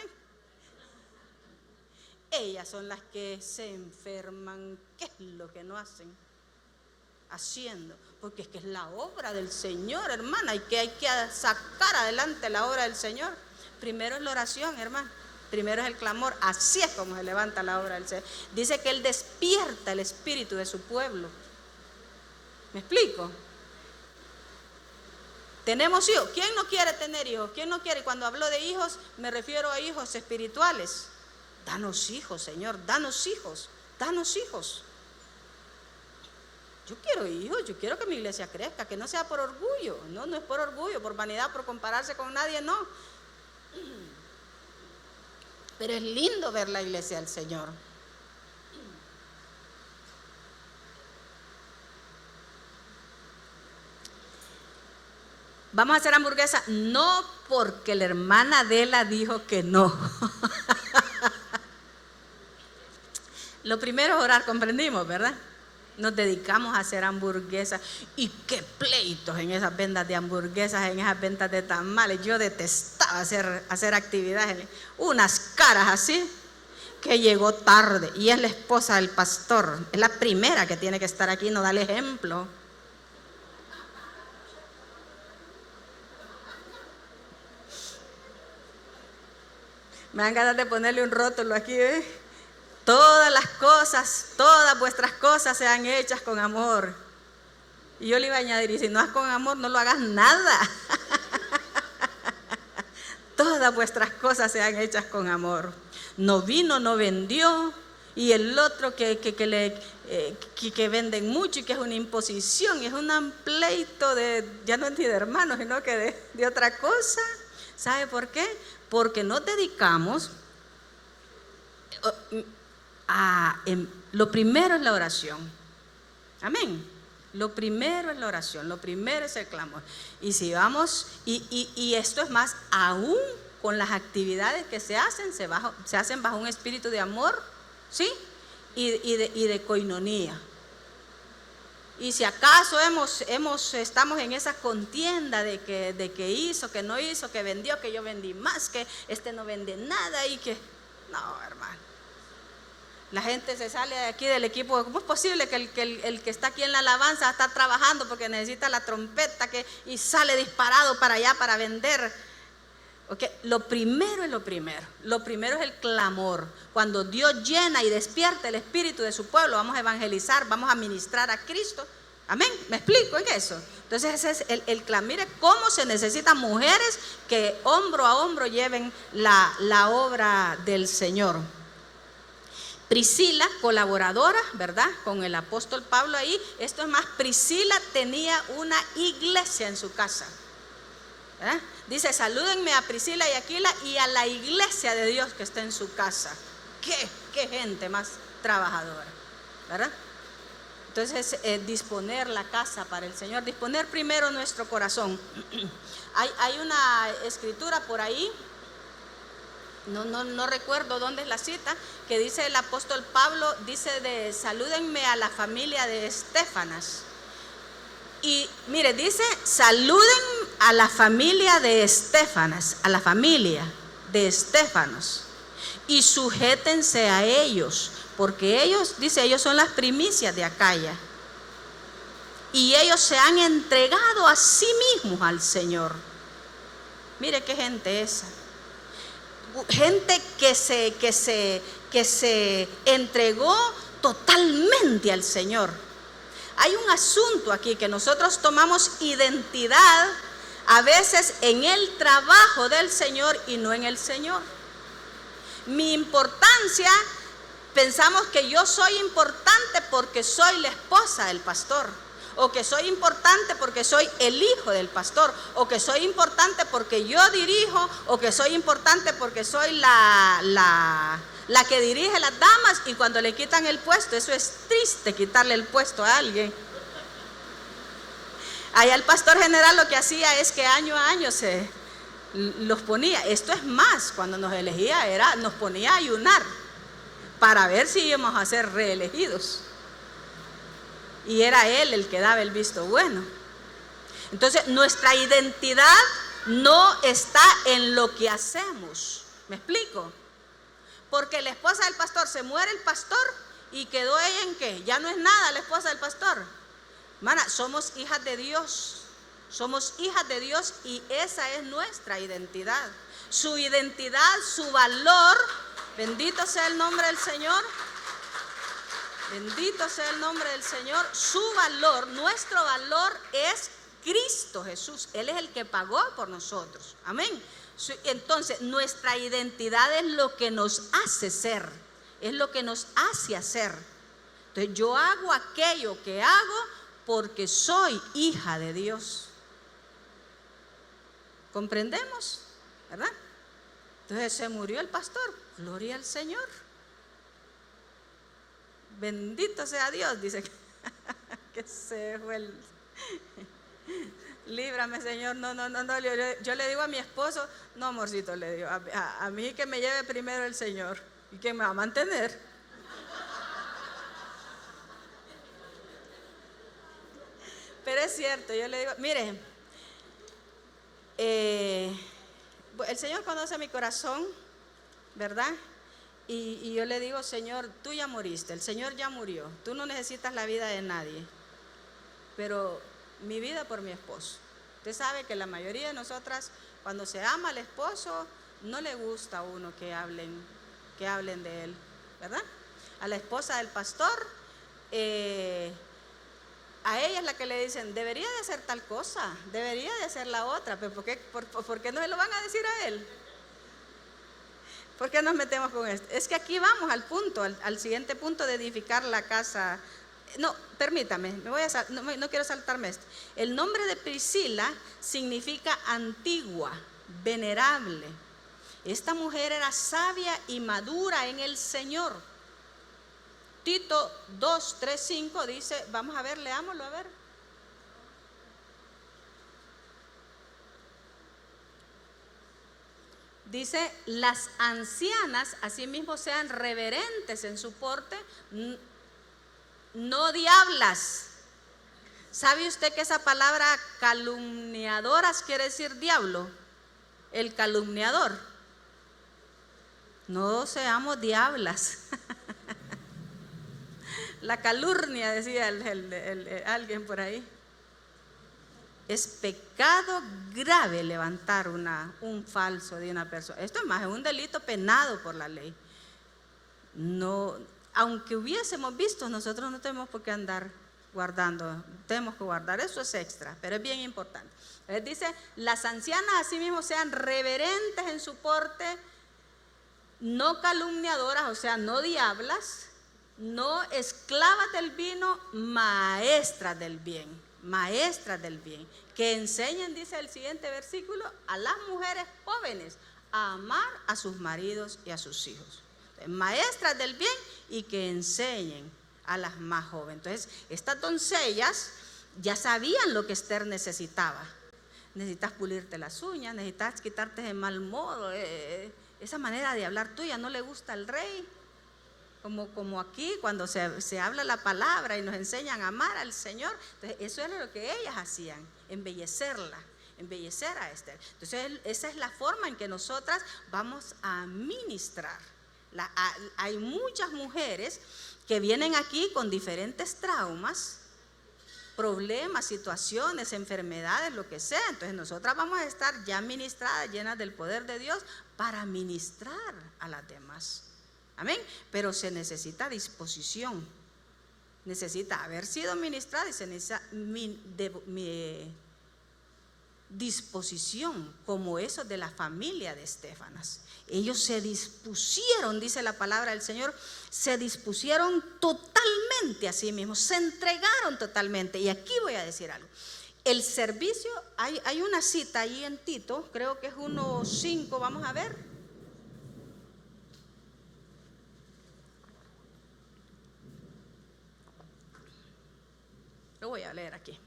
Ellas son las que se enferman. ¿Qué es lo que no hacen? Haciendo, porque es que es la obra del Señor, hermana, y que hay que sacar adelante la obra del Señor. Primero es la oración, hermano, primero es el clamor. Así es como se levanta la obra del Señor. Dice que Él despierta el espíritu de su pueblo. ¿Me explico? Tenemos hijos. ¿Quién no quiere tener hijos? ¿Quién no quiere? Cuando hablo de hijos, me refiero a hijos espirituales. Danos hijos, Señor, danos hijos, danos hijos. Yo quiero hijos, yo quiero que mi iglesia crezca, que no sea por orgullo, no es por orgullo, por vanidad, por compararse con nadie, no. Pero es lindo ver la iglesia del Señor. Vamos a hacer hamburguesa, no porque la hermana Adela dijo que no. Lo primero es orar, comprendimos, ¿verdad? Nos dedicamos a hacer hamburguesas. Y qué pleitos en esas ventas de hamburguesas, en esas ventas de tamales. Yo detestaba hacer actividades, unas caras así, que llegó tarde. Y es la esposa del pastor, es la primera que tiene que estar aquí, no da el ejemplo. Me dan ganas de ponerle un rótulo aquí, ¿eh? Todas las cosas, todas vuestras cosas sean hechas con amor. Y yo le iba a añadir, y si no es con amor, no lo hagas nada. Todas vuestras cosas sean hechas con amor. No vino, no vendió. Y el otro que venden mucho y que es una imposición, es un pleito ya no es ni de hermanos, sino que de otra cosa. ¿Sabe por qué? Porque nos dedicamos lo primero es la oración. Amén. Lo primero es la oración, lo primero es el clamor. Y si vamos, y esto es más, aún con las actividades que se hacen bajo un espíritu de amor, ¿sí? Y de coinonía. Y si acaso estamos en esa contienda de que hizo, que no hizo, que vendió, que yo vendí más, que este no vende nada y que... No, hermano. La gente se sale de aquí del equipo. ¿Cómo es posible que el que está aquí en la alabanza está trabajando porque necesita la trompeta y sale disparado para allá para vender? Okay. Lo primero es lo primero. Lo primero es el clamor. Cuando Dios llena y despierta el espíritu de su pueblo, vamos a evangelizar, vamos a ministrar a Cristo. Amén. ¿Me explico en eso? Entonces ese es el clamor. Mire cómo se necesitan mujeres que hombro a hombro lleven la obra del Señor. Priscila, colaboradora, ¿verdad? Con el apóstol Pablo ahí. Esto es más, Priscila tenía una iglesia en su casa. ¿verdad? Dice, salúdenme a Priscila y Aquila y a la iglesia de Dios que está en su casa. Qué gente más trabajadora, ¿verdad? Entonces, disponer la casa para el Señor, disponer primero nuestro corazón. Hay una escritura por ahí, no recuerdo dónde es la cita, que dice el apóstol Pablo, dice salúdenme a la familia de Estéfanas. Y mire, dice, saluden a la familia de Estéfanas, a la familia de Estéfanos, y sujétense a ellos, porque ellos, dice, ellos son las primicias de Acaya, y ellos se han entregado a sí mismos al Señor. Mire qué gente esa. Gente que se entregó totalmente al Señor. Hay un asunto aquí que nosotros tomamos identidad a veces en el trabajo del Señor y no en el Señor. Mi importancia, pensamos que yo soy importante porque soy la esposa del pastor, o que soy importante porque soy el hijo del pastor, o que soy importante porque yo dirijo, o que soy importante porque soy la que dirige las damas, y cuando le quitan el puesto, eso es triste, quitarle el puesto a alguien. Allá el pastor general lo que hacía es que año a año se los ponía. Esto es más, cuando nos elegía nos ponía a ayunar para ver si íbamos a ser reelegidos. Y era él el que daba el visto bueno. Entonces, nuestra identidad no está en lo que hacemos. ¿Me explico? Porque la esposa del pastor, se muere el pastor y quedó ella en qué, ya no es nada la esposa del pastor. Hermana, somos hijas de Dios. Somos hijas de Dios y esa es nuestra identidad. Su identidad, su valor, bendito sea el nombre del Señor. Bendito sea el nombre del Señor. Su valor, nuestro valor es Cristo Jesús. Él es el que pagó por nosotros. Amén. Entonces, nuestra identidad es lo que nos hace ser, es lo que nos hace hacer. Entonces, yo hago aquello que hago porque soy hija de Dios. ¿Comprendemos? ¿Verdad? Entonces, se murió el pastor. Gloria al Señor. Bendito sea Dios, dice que se fue el... Líbrame, Señor, no, yo le digo a mi esposo, no, amorcito, le digo, a mí que me lleve primero el Señor, y que me va a mantener. Pero es cierto, yo le digo, mire, el Señor conoce mi corazón, ¿verdad? Y yo le digo, Señor, tú ya moriste, el Señor ya murió, tú no necesitas la vida de nadie, pero mi vida por mi esposo. Usted sabe que la mayoría de nosotras, cuando se ama al esposo, no le gusta a uno que hablen de él, ¿verdad? A la esposa del pastor, a ella es la que le dicen, debería de hacer tal cosa, debería de hacer la otra, pero ¿por qué no se lo van a decir a él? ¿Por qué nos metemos con esto? Es que aquí vamos al punto, al siguiente punto de edificar la casa. No, permítame, no quiero saltarme esto. El nombre de Priscila significa antigua, venerable. Esta mujer era sabia y madura en el Señor. Tito 2:3-5 dice, vamos a ver, leámoslo a ver. Dice, las ancianas asimismo sean reverentes en su porte, no diablas. ¿Sabe usted que esa palabra calumniadoras quiere decir diablo? El calumniador. No seamos diablas. La calumnia, decía alguien por ahí. Es pecado grave levantar un falso de una persona. Esto es más, es un delito penado por la ley. No, aunque hubiésemos visto, nosotros no tenemos por qué andar guardando, tenemos que guardar, eso es extra, pero es bien importante. Dice, las ancianas asimismo sean reverentes en su porte, no calumniadoras, o sea, no diablas, no esclavas del vino, maestras del bien. Maestras del bien, que enseñen, dice el siguiente versículo, a las mujeres jóvenes a amar a sus maridos y a sus hijos. Entonces, maestras del bien y que enseñen a las más jóvenes. Entonces, estas doncellas ya sabían lo que Esther necesitaba. Necesitas pulirte las uñas, necesitas quitarte ese mal modo, esa manera de hablar tuya no le gusta al rey. Como aquí cuando se habla la palabra y nos enseñan a amar al Señor. Entonces eso era lo que ellas hacían, embellecerla, embellecer a Esther. Entonces esa es la forma en que nosotras vamos a ministrar. Hay muchas mujeres que vienen aquí con diferentes traumas, problemas, situaciones, enfermedades, lo que sea. Entonces nosotras vamos a estar ya ministradas, llenas del poder de Dios para ministrar a las demás. Amén, pero se necesita disposición, necesita haber sido ministrada y se necesita disposición, como eso de la familia de Estefanas. Ellos se dispusieron, dice la palabra del Señor, se dispusieron totalmente a sí mismos, se entregaron totalmente. Y aquí voy a decir algo. El servicio, hay una cita ahí en Tito, creo que es 1:5, vamos a ver. Lo voy a leer aquí.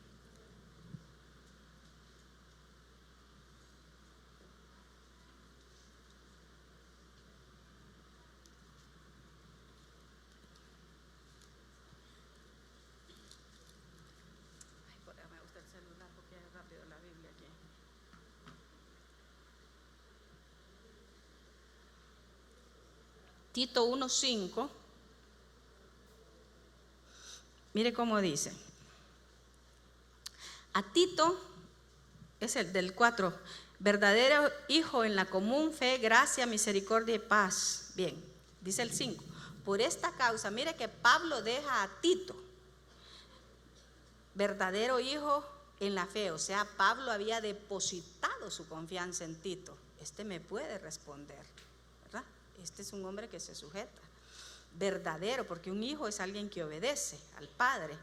Me gusta el celular porque es rápido la Biblia aquí. Tito 1:5. Mire cómo dice. A Tito, es el del 4, verdadero hijo en la común fe, gracia, misericordia y paz. Bien, dice el 5. Por esta causa, mire que Pablo deja a Tito, verdadero hijo en la fe. O sea, Pablo había depositado su confianza en Tito. Este me puede responder, ¿verdad? Este es un hombre que se sujeta. Verdadero, porque un hijo es alguien que obedece al padre.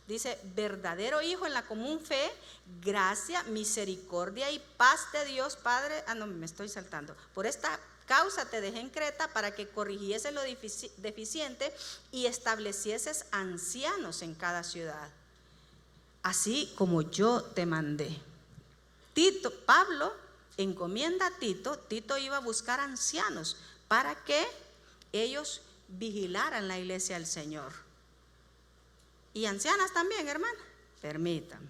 Dice, verdadero hijo en la común fe, gracia, misericordia y paz de Dios Padre. No, me estoy saltando. Por esta causa te dejé en Creta para que corrigieses lo deficiente y establecieses ancianos en cada ciudad, así como yo te mandé. Pablo encomienda a Tito. Tito iba a buscar ancianos para que ellos vigilaran la iglesia del Señor. Y ancianas también, hermana. Permítanme.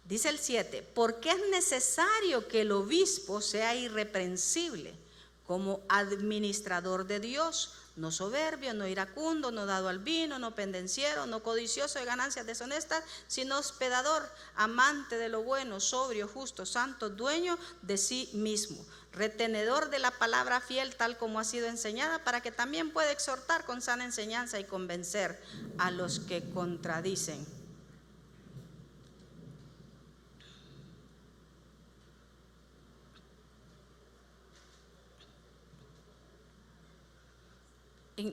Dice el 7, porque es necesario que el obispo sea irreprensible como administrador de Dios, no soberbio, no iracundo, no dado al vino, no pendenciero, no codicioso de ganancias deshonestas, sino hospedador, amante de lo bueno, sobrio, justo, santo, dueño de sí mismo, retenedor de la palabra fiel tal como ha sido enseñada, para que también pueda exhortar con sana enseñanza y convencer a los que contradicen.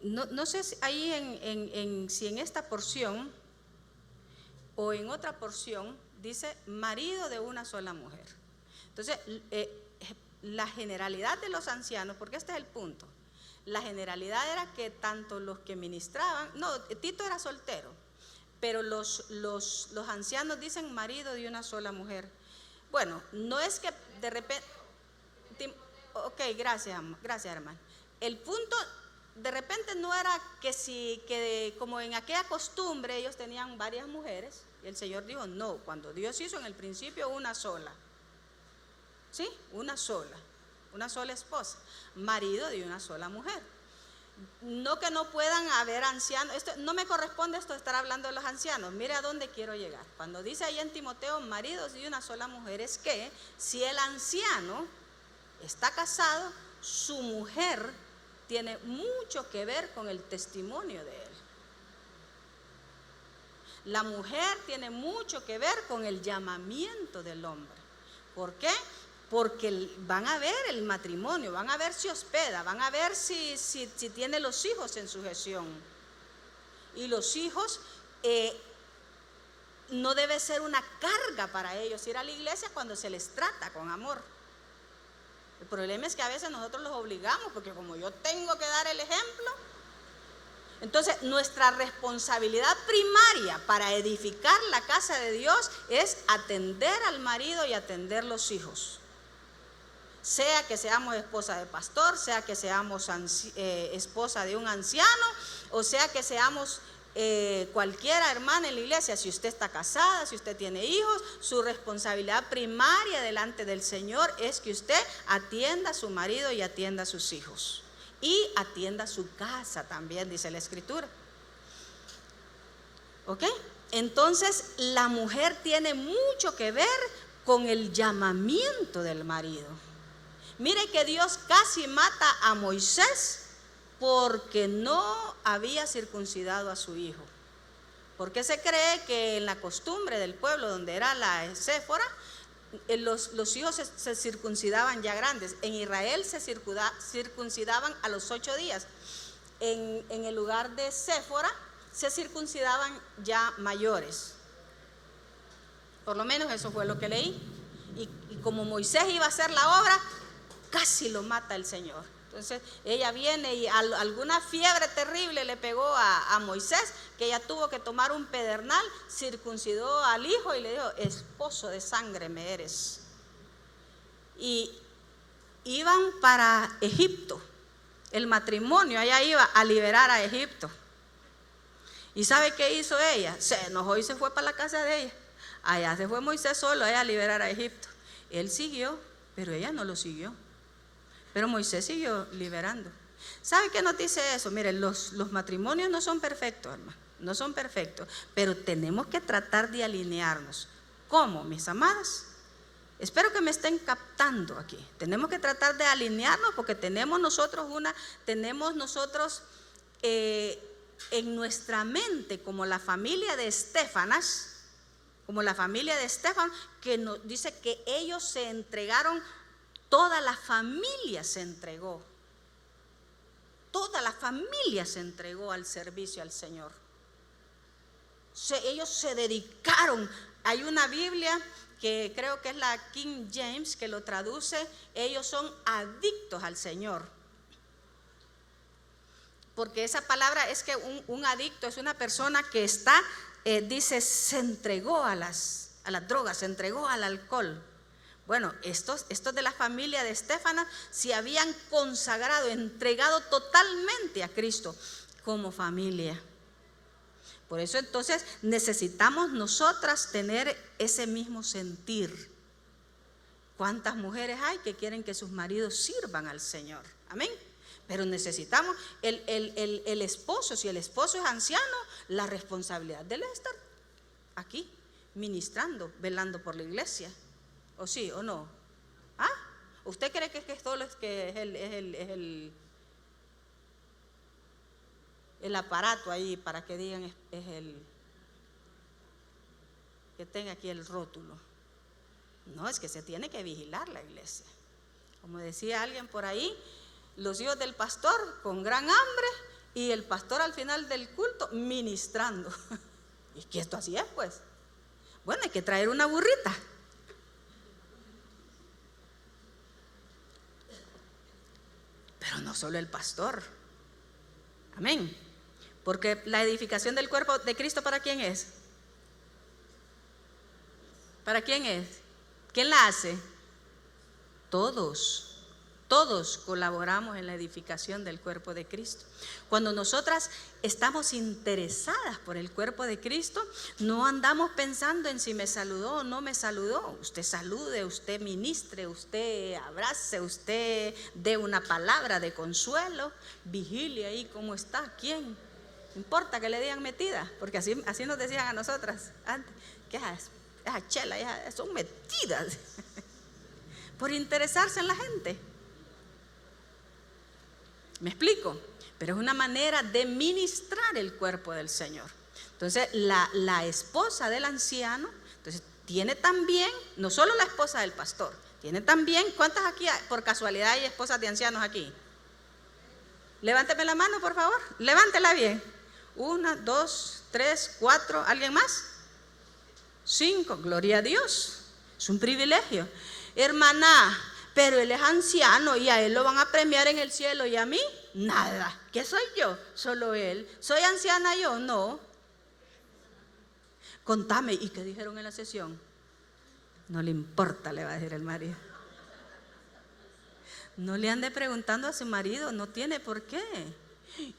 No sé si ahí si en esta porción o en otra porción dice marido de una sola mujer. Entonces, la generalidad de los ancianos, porque este es el punto, la generalidad era que tanto los que ministraban, Tito era soltero, pero los ancianos dicen marido de una sola mujer. Bueno, no es que de repente, ok, gracias hermano. El punto de repente no era que como en aquella costumbre ellos tenían varias mujeres, y el Señor dijo, no, cuando Dios hizo en el principio una sola, ¿sí? Una sola esposa, marido de una sola mujer. No que no puedan haber ancianos, esto no me corresponde esto de estar hablando de los ancianos. Mire a dónde quiero llegar. Cuando dice ahí en Timoteo, maridos de una sola mujer, es que si el anciano está casado, su mujer tiene mucho que ver con el testimonio de él. La mujer tiene mucho que ver con el llamamiento del hombre. ¿Por qué? Porque van a ver el matrimonio, van a ver si hospeda, van a ver si tiene los hijos en sujeción. Y los hijos no debe ser una carga para ellos ir a la iglesia cuando se les trata con amor. El problema es que a veces nosotros los obligamos, porque como yo tengo que dar el ejemplo, entonces nuestra responsabilidad primaria para edificar la casa de Dios es atender al marido y atender los hijos. Sea que seamos esposa de pastor, sea que seamos esposa de un anciano, o sea que seamos cualquiera hermana en la iglesia. Si usted está casada, si usted tiene hijos, su responsabilidad primaria delante del Señor es que usted atienda a su marido y atienda a sus hijos. Y atienda su casa también, dice la Escritura. ¿Ok? Entonces la mujer tiene mucho que ver con el llamamiento del marido. Mire que Dios casi mata a Moisés porque no había circuncidado a su hijo. Porque se cree que en la costumbre del pueblo donde era la Séfora, los hijos se circuncidaban ya grandes. En Israel se circuncidaban a los 8 días. En el lugar de Séfora se circuncidaban ya mayores. Por lo menos eso fue lo que leí. Y como Moisés iba a hacer la obra, casi lo mata el Señor. Entonces ella viene y alguna fiebre terrible le pegó a Moisés, que ella tuvo que tomar un pedernal, circuncidó al hijo y le dijo, esposo de sangre me eres. Y iban para Egipto, el matrimonio, ella iba a liberar a Egipto. ¿Y sabe qué hizo ella? Se enojó y se fue para la casa de ella. Allá se fue Moisés solo a liberar a Egipto. Él siguió, pero ella no lo siguió. Pero Moisés siguió liberando. ¿Sabe qué nos dice eso? Miren, los matrimonios no son perfectos, hermano, no son perfectos, pero tenemos que tratar de alinearnos. ¿Cómo, mis amadas? Espero que me estén captando aquí. Tenemos que tratar de alinearnos porque tenemos nosotros en nuestra mente como la familia de Estefanas, que nos dice que ellos se entregaron. Toda la familia se entregó. Toda la familia se entregó al servicio al Señor. Ellos se dedicaron. Hay una Biblia que creo que es la King James que lo traduce. Ellos son adictos al Señor. Porque esa palabra es que un adicto es una persona que está, dice, se entregó a las drogas, se entregó al alcohol. Bueno, estos de la familia de Estefanas se habían consagrado, entregado totalmente a Cristo como familia. Por eso entonces necesitamos nosotras tener ese mismo sentir. ¿Cuántas mujeres hay que quieren que sus maridos sirvan al Señor? Amén. Pero necesitamos el esposo, si el esposo es anciano, la responsabilidad de él es estar aquí ministrando, velando por la iglesia. ¿O sí o no? ¿Ah? ¿Usted cree que es todo es el aparato ahí para que digan es el que tenga aquí el rótulo? No, es que se tiene que vigilar la iglesia. Como decía alguien por ahí, los hijos del pastor con gran hambre y el pastor al final del culto ministrando. Y que esto así es, pues. Bueno, hay que traer una burrita. Pero no solo el pastor. Amén. Porque la edificación del cuerpo de Cristo, ¿para quién es? ¿Para quién es? ¿Quién la hace? Todos todos colaboramos en la edificación del cuerpo de Cristo. Cuando nosotras estamos interesadas por el cuerpo de Cristo, no andamos pensando en si me saludó o no me saludó. Usted salude, usted ministre, usted abrace, usted dé una palabra de consuelo, vigile ahí cómo está, quién. No importa que le digan metida, porque así nos decían a nosotras antes, que esa chela, son metidas, por interesarse en la gente. ¿Me explico? Pero es una manera de ministrar el cuerpo del Señor. Entonces la esposa del anciano, entonces tiene también, no solo la esposa del pastor, tiene también, ¿cuántas aquí por casualidad hay esposas de ancianos aquí? Levánteme la mano, por favor, levántela bien. 1, 2, 3, 4, ¿alguien más? 5, gloria a Dios, es un privilegio. Hermana, pero él es anciano y a él lo van a premiar en el cielo y a mí nada. ¿Qué soy yo? Solo él. ¿Soy anciana yo? No. Contame, ¿y qué dijeron en la sesión? No le importa, le va a decir el marido. No le ande preguntando a su marido, no tiene por qué.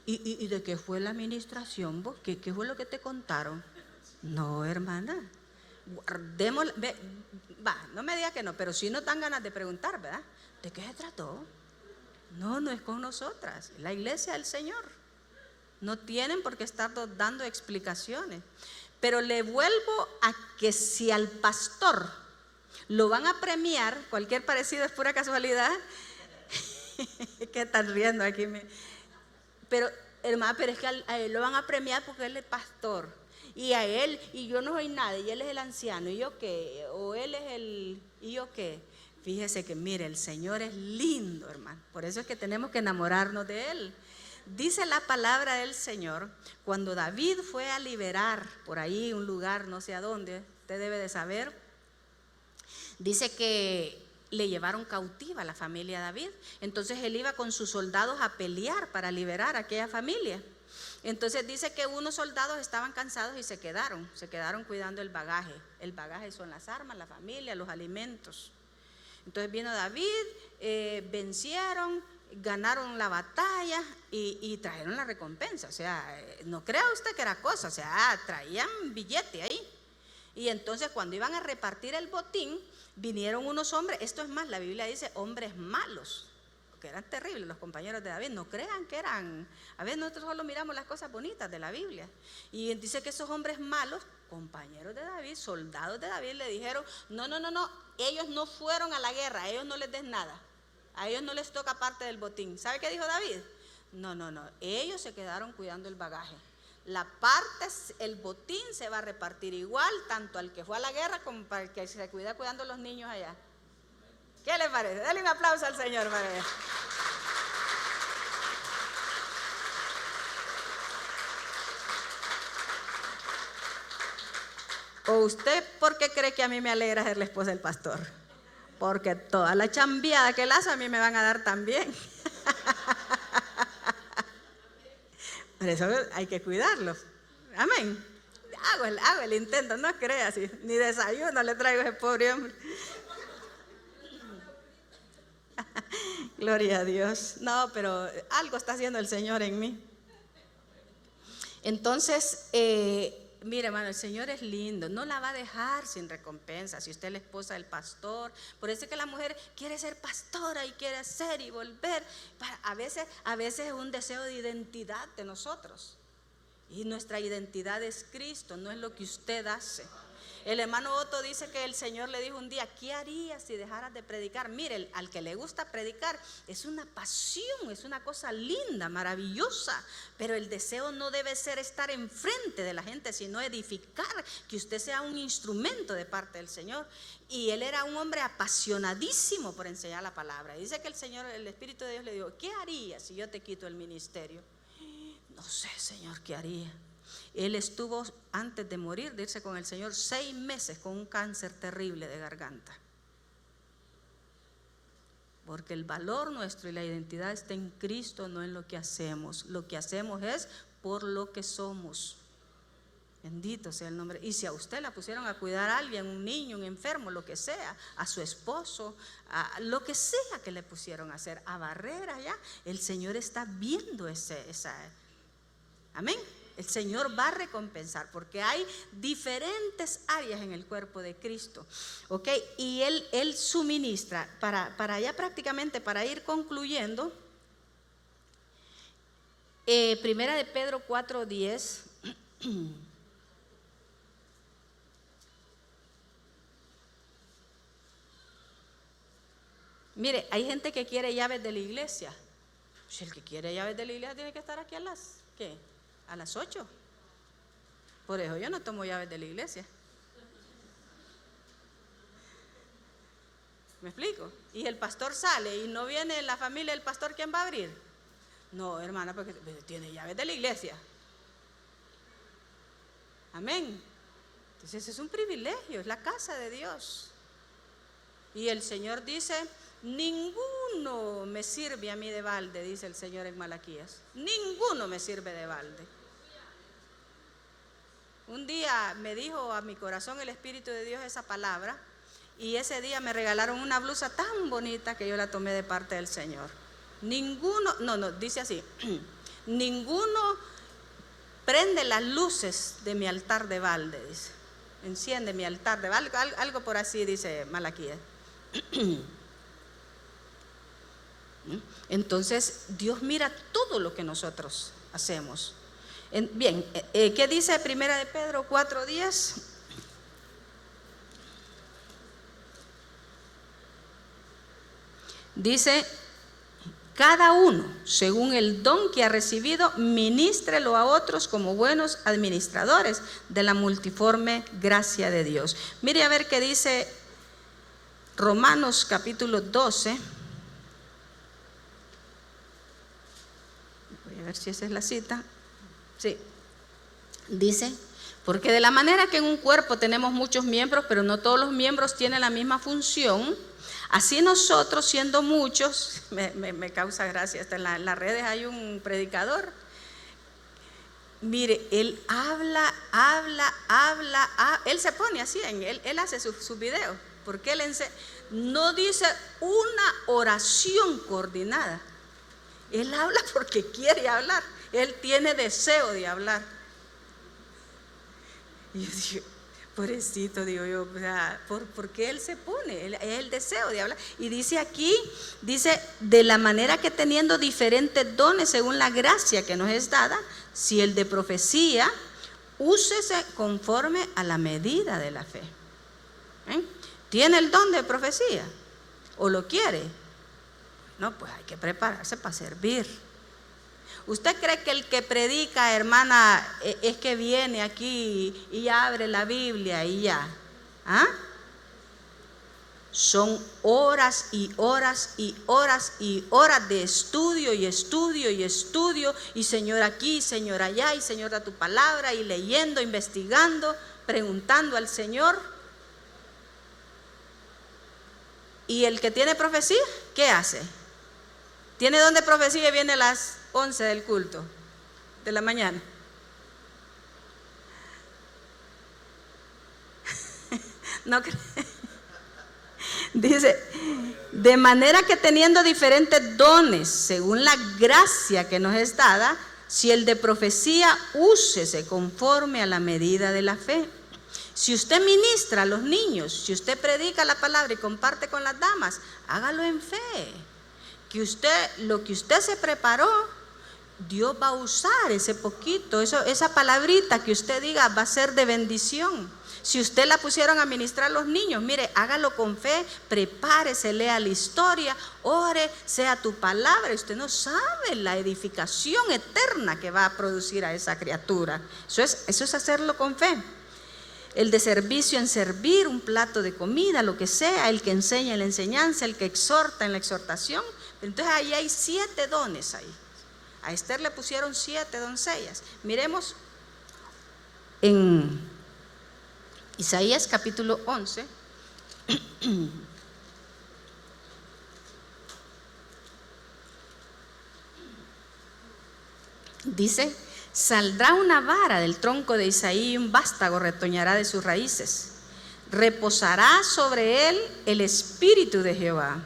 ¿Y de qué fue la administración vos? ¿Qué fue lo que te contaron? No, hermana, guardémosla. No me diga que no, pero sí nos dan ganas de preguntar, ¿verdad? ¿De qué se trató? No es con nosotras, es la iglesia del Señor. No tienen por qué estar dando explicaciones. Pero le vuelvo a que si al pastor lo van a premiar, cualquier parecido es pura casualidad. ¿Qué están riendo aquí? Pero hermana, pero es que a él lo van a premiar porque él es pastor. Y a él, y yo no soy nada, y él es el anciano, ¿y yo qué? O él es ¿y yo qué? Fíjese que mire, el Señor es lindo, hermano. Por eso es que tenemos que enamorarnos de él. Dice la palabra del Señor, cuando David fue a liberar por ahí un lugar, no sé a dónde, usted debe de saber, dice que le llevaron cautiva a la familia David. Entonces él iba con sus soldados a pelear para liberar a aquella familia. Entonces dice que unos soldados estaban cansados y se quedaron cuidando el bagaje. El bagaje son las armas, la familia, los alimentos. Entonces vino David, vencieron, ganaron la batalla y trajeron la recompensa. O sea, no crea usted que era cosa, o sea, traían billete ahí. Y entonces cuando iban a repartir el botín, vinieron unos hombres, esto es más, la Biblia dice hombres malos, que eran terribles los compañeros de David. No crean que eran, a veces nosotros solo miramos las cosas bonitas de la Biblia. Y dice que esos hombres malos, compañeros de David, soldados de David, le dijeron, no, ellos no fueron a la guerra, a ellos no les des nada, a ellos no les toca parte del botín. ¿Sabe qué dijo David? No, ellos se quedaron cuidando el bagaje. La parte, el botín se va a repartir igual, tanto al que fue a la guerra como para el que se cuida cuidando a los niños allá. ¿Qué le parece? Dale un aplauso al Señor, María. ¿O usted por qué cree que a mí me alegra ser la esposa del pastor? Porque toda la chambeada que él hace a mí me van a dar también. Por eso hay que cuidarlos. Amén. Hago el intento, no crea así. Ni desayuno le traigo a ese pobre hombre. Gloria a Dios. No, pero algo está haciendo el Señor en mí. Entonces, mire, hermano, el Señor es lindo, no la va a dejar sin recompensa. Si usted es la esposa del pastor, por eso es que la mujer quiere ser pastora y quiere ser y volver. A veces es un deseo de identidad de nosotros. Y nuestra identidad es Cristo, no es lo que usted hace. El hermano Otto dice que el Señor le dijo un día, ¿qué harías si dejaras de predicar? Mire, al que le gusta predicar es una pasión, es una cosa linda, maravillosa, pero el deseo no debe ser estar enfrente de la gente, sino edificar, que usted sea un instrumento de parte del Señor. Y él era un hombre apasionadísimo por enseñar la palabra. Dice que el Señor, el Espíritu de Dios le dijo, ¿qué harías si yo te quito el ministerio? No sé, Señor, ¿qué haría? Él estuvo, antes de morir, de irse con el Señor, 6 meses con un cáncer terrible de garganta. Porque el valor nuestro y la identidad está en Cristo, no en lo que hacemos. Lo que hacemos es por lo que somos. Bendito sea el nombre. Y si a usted la pusieron a cuidar a alguien, un niño, un enfermo, lo que sea, a su esposo, a lo que sea que le pusieron a hacer, a barrer allá, el Señor está viendo esa. Amén. El Señor va a recompensar, porque hay diferentes áreas en el cuerpo de Cristo, ¿ok? Y Él suministra, para ya prácticamente, para ir concluyendo, Primera de Pedro 4:10. Mire, hay gente que quiere llaves de la iglesia. Si el que quiere llaves de la iglesia tiene que estar aquí a las, ¿qué? A las 8. Por eso yo no tomo llaves de la iglesia. ¿Me explico? Y el pastor sale y no viene la familia del pastor, ¿quién va a abrir? No, hermana, porque tiene llaves de la iglesia. Amén. Entonces es un privilegio, es la casa de Dios. Y el Señor dice: ninguno me sirve a mí de balde, dice el Señor en Malaquías. Ninguno me sirve de balde. Un día me dijo a mi corazón el Espíritu de Dios esa palabra, y ese día me regalaron una blusa tan bonita que yo la tomé de parte del Señor. Ninguno, no, dice así: ninguno prende las luces de mi altar de balde, dice. Enciende mi altar de balde, algo por así dice Malaquías. Entonces Dios mira todo lo que nosotros hacemos. Bien, ¿qué dice Primera de Pedro 4:10? Dice: cada uno, según el don que ha recibido, ministrelo a otros como buenos administradores de la multiforme gracia de Dios. Mire a ver qué dice Romanos capítulo 12. Voy a ver si esa es la cita. Sí. Dice: porque de la manera que en un cuerpo tenemos muchos miembros, pero no todos los miembros tienen la misma función, así nosotros, siendo muchos, me causa gracia, hasta en las redes hay un predicador. Mire, él habla, él se pone así, él hace sus videos, porque él no dice una oración coordinada. Él habla porque quiere hablar, él tiene deseo de hablar. Y yo digo, pobrecito, digo yo, o sea, ¿por qué él se pone? Es el deseo de hablar. Y dice aquí, dice: de la manera que teniendo diferentes dones según la gracia que nos es dada, si el de profecía, úsese conforme a la medida de la fe. ¿Tiene el don de profecía? ¿O lo quiere? No, pues hay que prepararse para servir. ¿Usted cree que el que predica, hermana, es que viene aquí y abre la Biblia y ya? ¿Ah? Son horas y horas y horas y horas de estudio y estudio y estudio, y Señor aquí, Señor allá, y Señor da tu palabra, y leyendo, investigando, preguntando al Señor. ¿Y el que tiene profecía, qué hace? ¿Tiene don de profecía y viene a las 11 del culto de la mañana? No cree. Dice: de manera que teniendo diferentes dones según la gracia que nos es dada, si el de profecía, úsese conforme a la medida de la fe. Si usted ministra a los niños, si usted predica la palabra y comparte con las damas, hágalo en fe. Que usted, lo que usted se preparó, Dios va a usar ese poquito, esa palabrita que usted diga va a ser de bendición. Si usted la pusieron a ministrar a los niños, mire, hágalo con fe, prepárese, lea la historia, ore, sea tu palabra. Usted no sabe la edificación eterna que va a producir a esa criatura. Eso es hacerlo con fe. El de servicio en servir, un plato de comida, lo que sea, el que enseña en la enseñanza, el que exhorta en la exhortación. Entonces ahí hay 7 dones ahí. A Esther le pusieron 7 doncellas. Miremos en Isaías capítulo 11. Dice: Saldrá una vara del tronco de Isaí y un vástago retoñará de sus raíces. Reposará sobre él el espíritu de Jehová,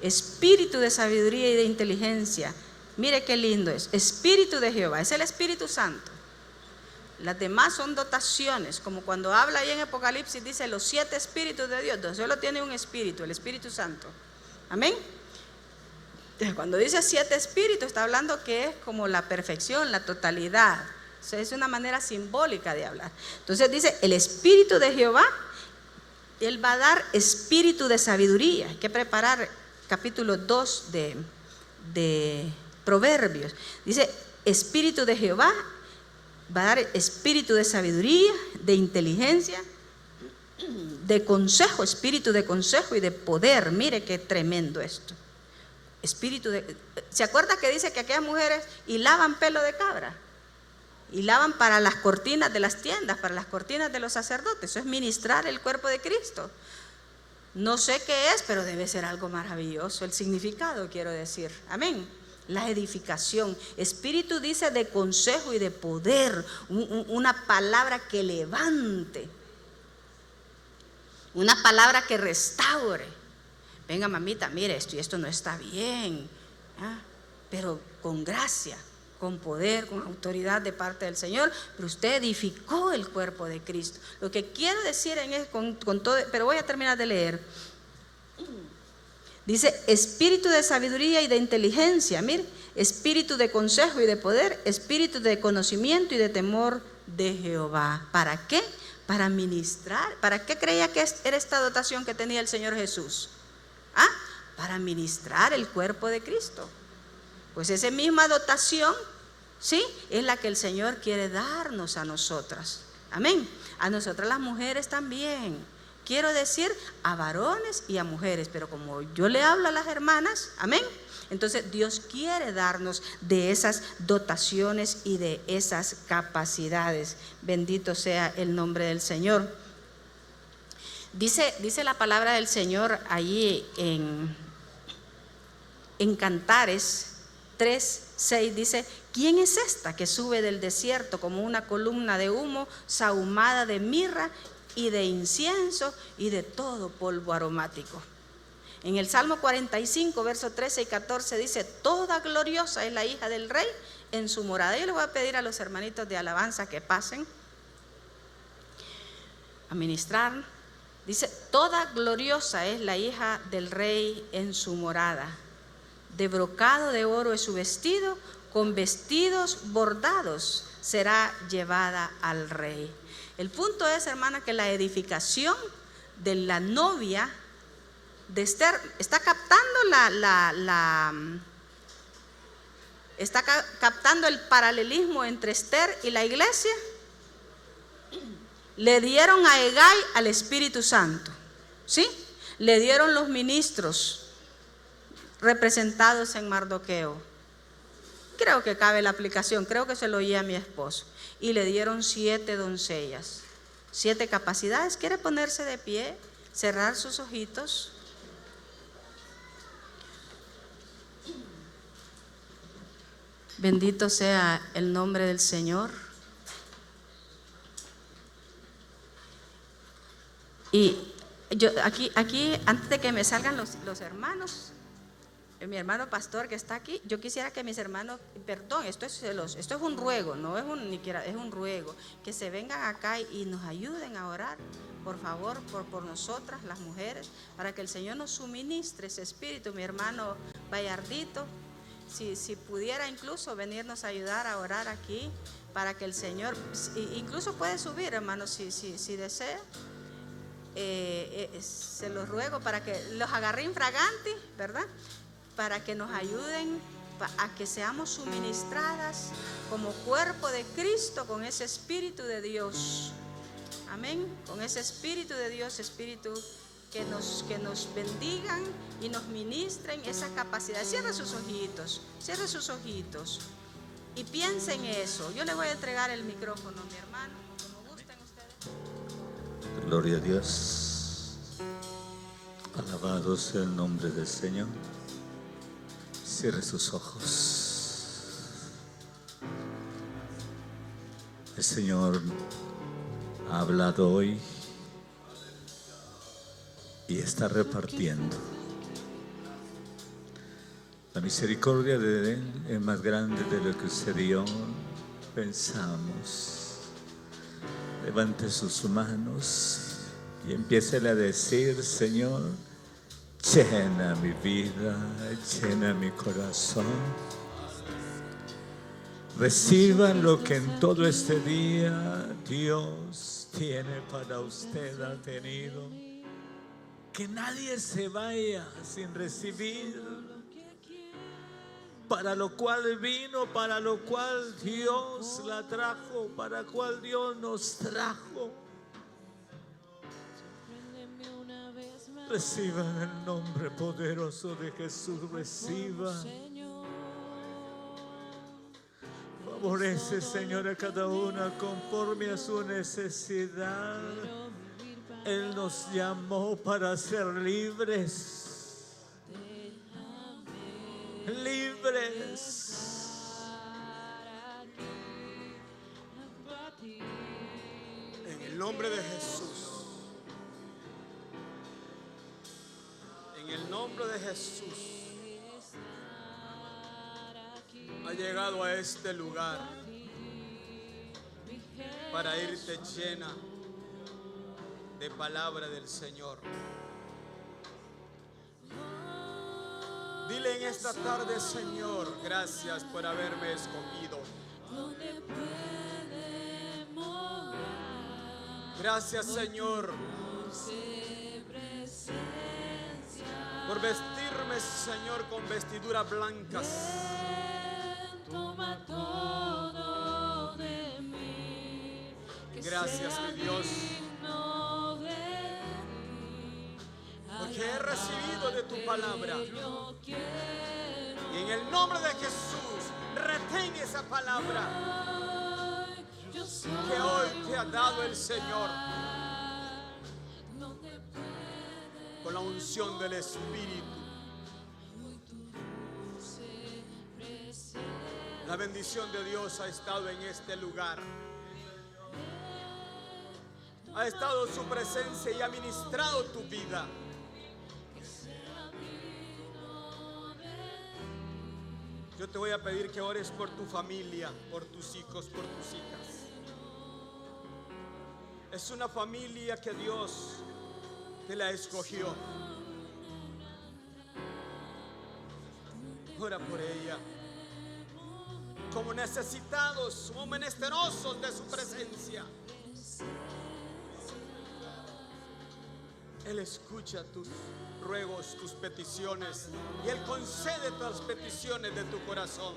espíritu de sabiduría y de inteligencia. Mire qué lindo es, espíritu de Jehová, es el Espíritu Santo. Las demás son dotaciones, como cuando habla ahí en Apocalipsis, dice los 7 espíritus de Dios. Entonces solo tiene un espíritu, el Espíritu Santo. Amén. Cuando dice 7 espíritus, está hablando que es como la perfección, la totalidad. O sea, es una manera simbólica de hablar. Entonces dice, el Espíritu de Jehová, Él va a dar espíritu de sabiduría. Hay que preparar capítulo 2 de Proverbios. Dice, Espíritu de Jehová va a dar espíritu de sabiduría, de inteligencia, de consejo, espíritu de consejo y de poder. Mire qué tremendo esto. ¿Se acuerda que dice que aquellas mujeres hilaban pelo de cabra? Hilaban para las cortinas de las tiendas, para las cortinas de los sacerdotes. Eso es ministrar el cuerpo de Cristo. No sé qué es, pero debe ser algo maravilloso. El significado, quiero decir. Amén. La edificación. Espíritu dice de consejo y de poder. Una palabra que levante. Una palabra que restaure. Venga, mamita, mire, esto y esto no está bien. Pero con gracia, con poder, con autoridad de parte del Señor. Pero usted edificó el cuerpo de Cristo. Lo que quiero decir con todo, pero voy a terminar de leer. Dice, espíritu de sabiduría y de inteligencia, mire, espíritu de consejo y de poder, espíritu de conocimiento y de temor de Jehová. ¿Para qué? Para ministrar. ¿Para qué creía que era esta dotación que tenía el Señor Jesús? Para ministrar el cuerpo de Cristo. Pues esa misma dotación, ¿sí?, es la que el Señor quiere darnos a nosotras. Amén. A nosotras las mujeres también. Quiero decir a varones y a mujeres, pero como yo le hablo a las hermanas, amén, entonces Dios quiere darnos de esas dotaciones y de esas capacidades. Bendito sea el nombre del Señor. Dice la palabra del Señor allí en Cantares 3:6, dice, ¿quién es esta que sube del desierto como una columna de humo sahumada de mirra y de incienso y de todo polvo aromático? En el Salmo 45, versos 13 y 14 dice, toda gloriosa es la hija del rey en su morada. Yo les voy a pedir a los hermanitos de alabanza que pasen a ministrar. Dice, toda gloriosa es la hija del rey en su morada. De brocado de oro es su vestido, con vestidos bordados será llevada al rey. El punto es, hermana, que la edificación de la novia de Esther está captando está captando el paralelismo entre Esther y la iglesia. Le dieron a Hegai al Espíritu Santo, ¿sí? Le dieron los ministros representados en Mardoqueo. Creo que cabe la aplicación, creo que se lo oí a mi esposo. Y le dieron 7 doncellas, 7 capacidades. ¿Quiere ponerse de pie? Cerrar sus ojitos. Bendito sea el nombre del Señor. Y yo aquí antes de que me salgan los hermanos, mi hermano pastor que está aquí, yo quisiera que mis hermanos, perdón, esto es un ruego, no es es un ruego, que se vengan acá y nos ayuden a orar, por favor, por nosotras, las mujeres, para que el Señor nos suministre ese espíritu. Mi hermano Bayardito, si pudiera incluso venirnos a ayudar a orar aquí, para que el Señor, incluso puede subir, hermano, si desea. Se los ruego para que los agarre infraganti, ¿verdad? Para que nos ayuden a que seamos suministradas como cuerpo de Cristo con ese Espíritu de Dios. Amén. Con ese Espíritu de Dios, Espíritu que nos bendigan y nos ministren esa capacidad. Cierre sus ojitos y piense en eso. Yo le voy a entregar el micrófono a mi hermano, como gusten ustedes. Gloria a Dios. Alabado sea el nombre del Señor. Cierre sus ojos. El Señor ha hablado hoy y está repartiendo. La misericordia de Él es más grande de lo que usted y yo pensamos. Levante sus manos y empiece a decir: Señor, llena mi vida, llena mi corazón. Reciban lo que en todo este día Dios tiene para usted, ha tenido. Que nadie se vaya sin recibir, para lo cual vino, para lo cual Dios la trajo, para lo cual Dios nos trajo. Reciban el nombre poderoso de Jesús, reciban. Favorece, Señor, a cada una conforme a su necesidad. Él nos llamó para ser libres. Libres. En el nombre de Jesús. En el nombre de Jesús. Ha llegado a este lugar para irte llena de palabra del Señor. Dile en esta tarde: Señor, gracias por haberme escogido. Gracias, Señor, por vestirme, Señor, con vestiduras blancas. Gracias, mi Dios, porque he recibido de tu palabra. Y en el nombre de Jesús, retén esa palabra que hoy te ha dado el Señor, con la unción del Espíritu. La bendición de Dios ha estado en este lugar. Ha estado su presencia y ha ministrado tu vida. Yo te voy a pedir que ores por tu familia, por tus hijos, por tus hijas. Es una familia que Dios te la escogió. Ora por ella. Como necesitados, como menesterosos de su presencia. Él escucha tus ruegos, tus peticiones, y Él concede todas las peticiones de tu corazón.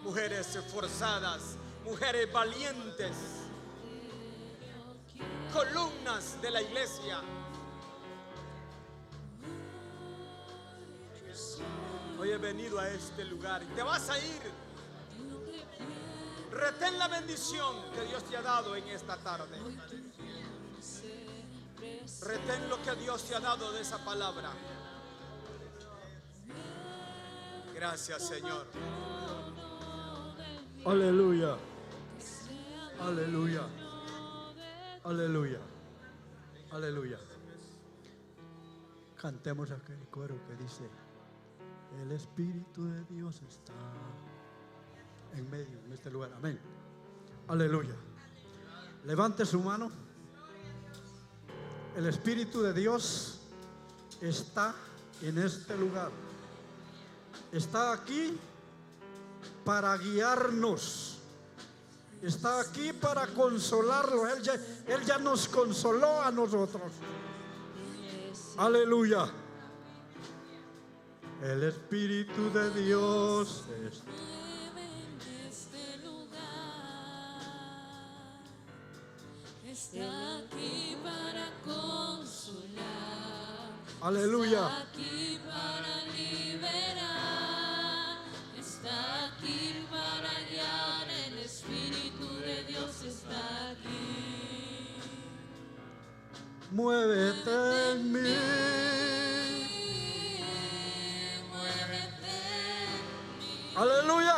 Mujeres esforzadas, mujeres valientes, columnas de la iglesia. Hoy he venido a este lugar y te vas a ir. Retén la bendición que Dios te ha dado en esta tarde. Retén lo que Dios te ha dado de esa palabra. Gracias, Señor. Aleluya. Aleluya. Aleluya. Aleluya. Cantemos aquel coro que dice: el Espíritu de Dios está en medio, en este lugar. Amén. Aleluya. Levante su mano. El Espíritu de Dios está en este lugar. Está aquí para guiarnos. Está aquí para consolarlo. Él ya nos consoló a nosotros. Aleluya. El Espíritu de Dios está en este lugar. Está aquí para consolar. Aleluya. Está aquí para liberar. Está aquí para guiar. El Espíritu de Dios está aquí. Muévete en mí. Muévete en mí. Aleluya.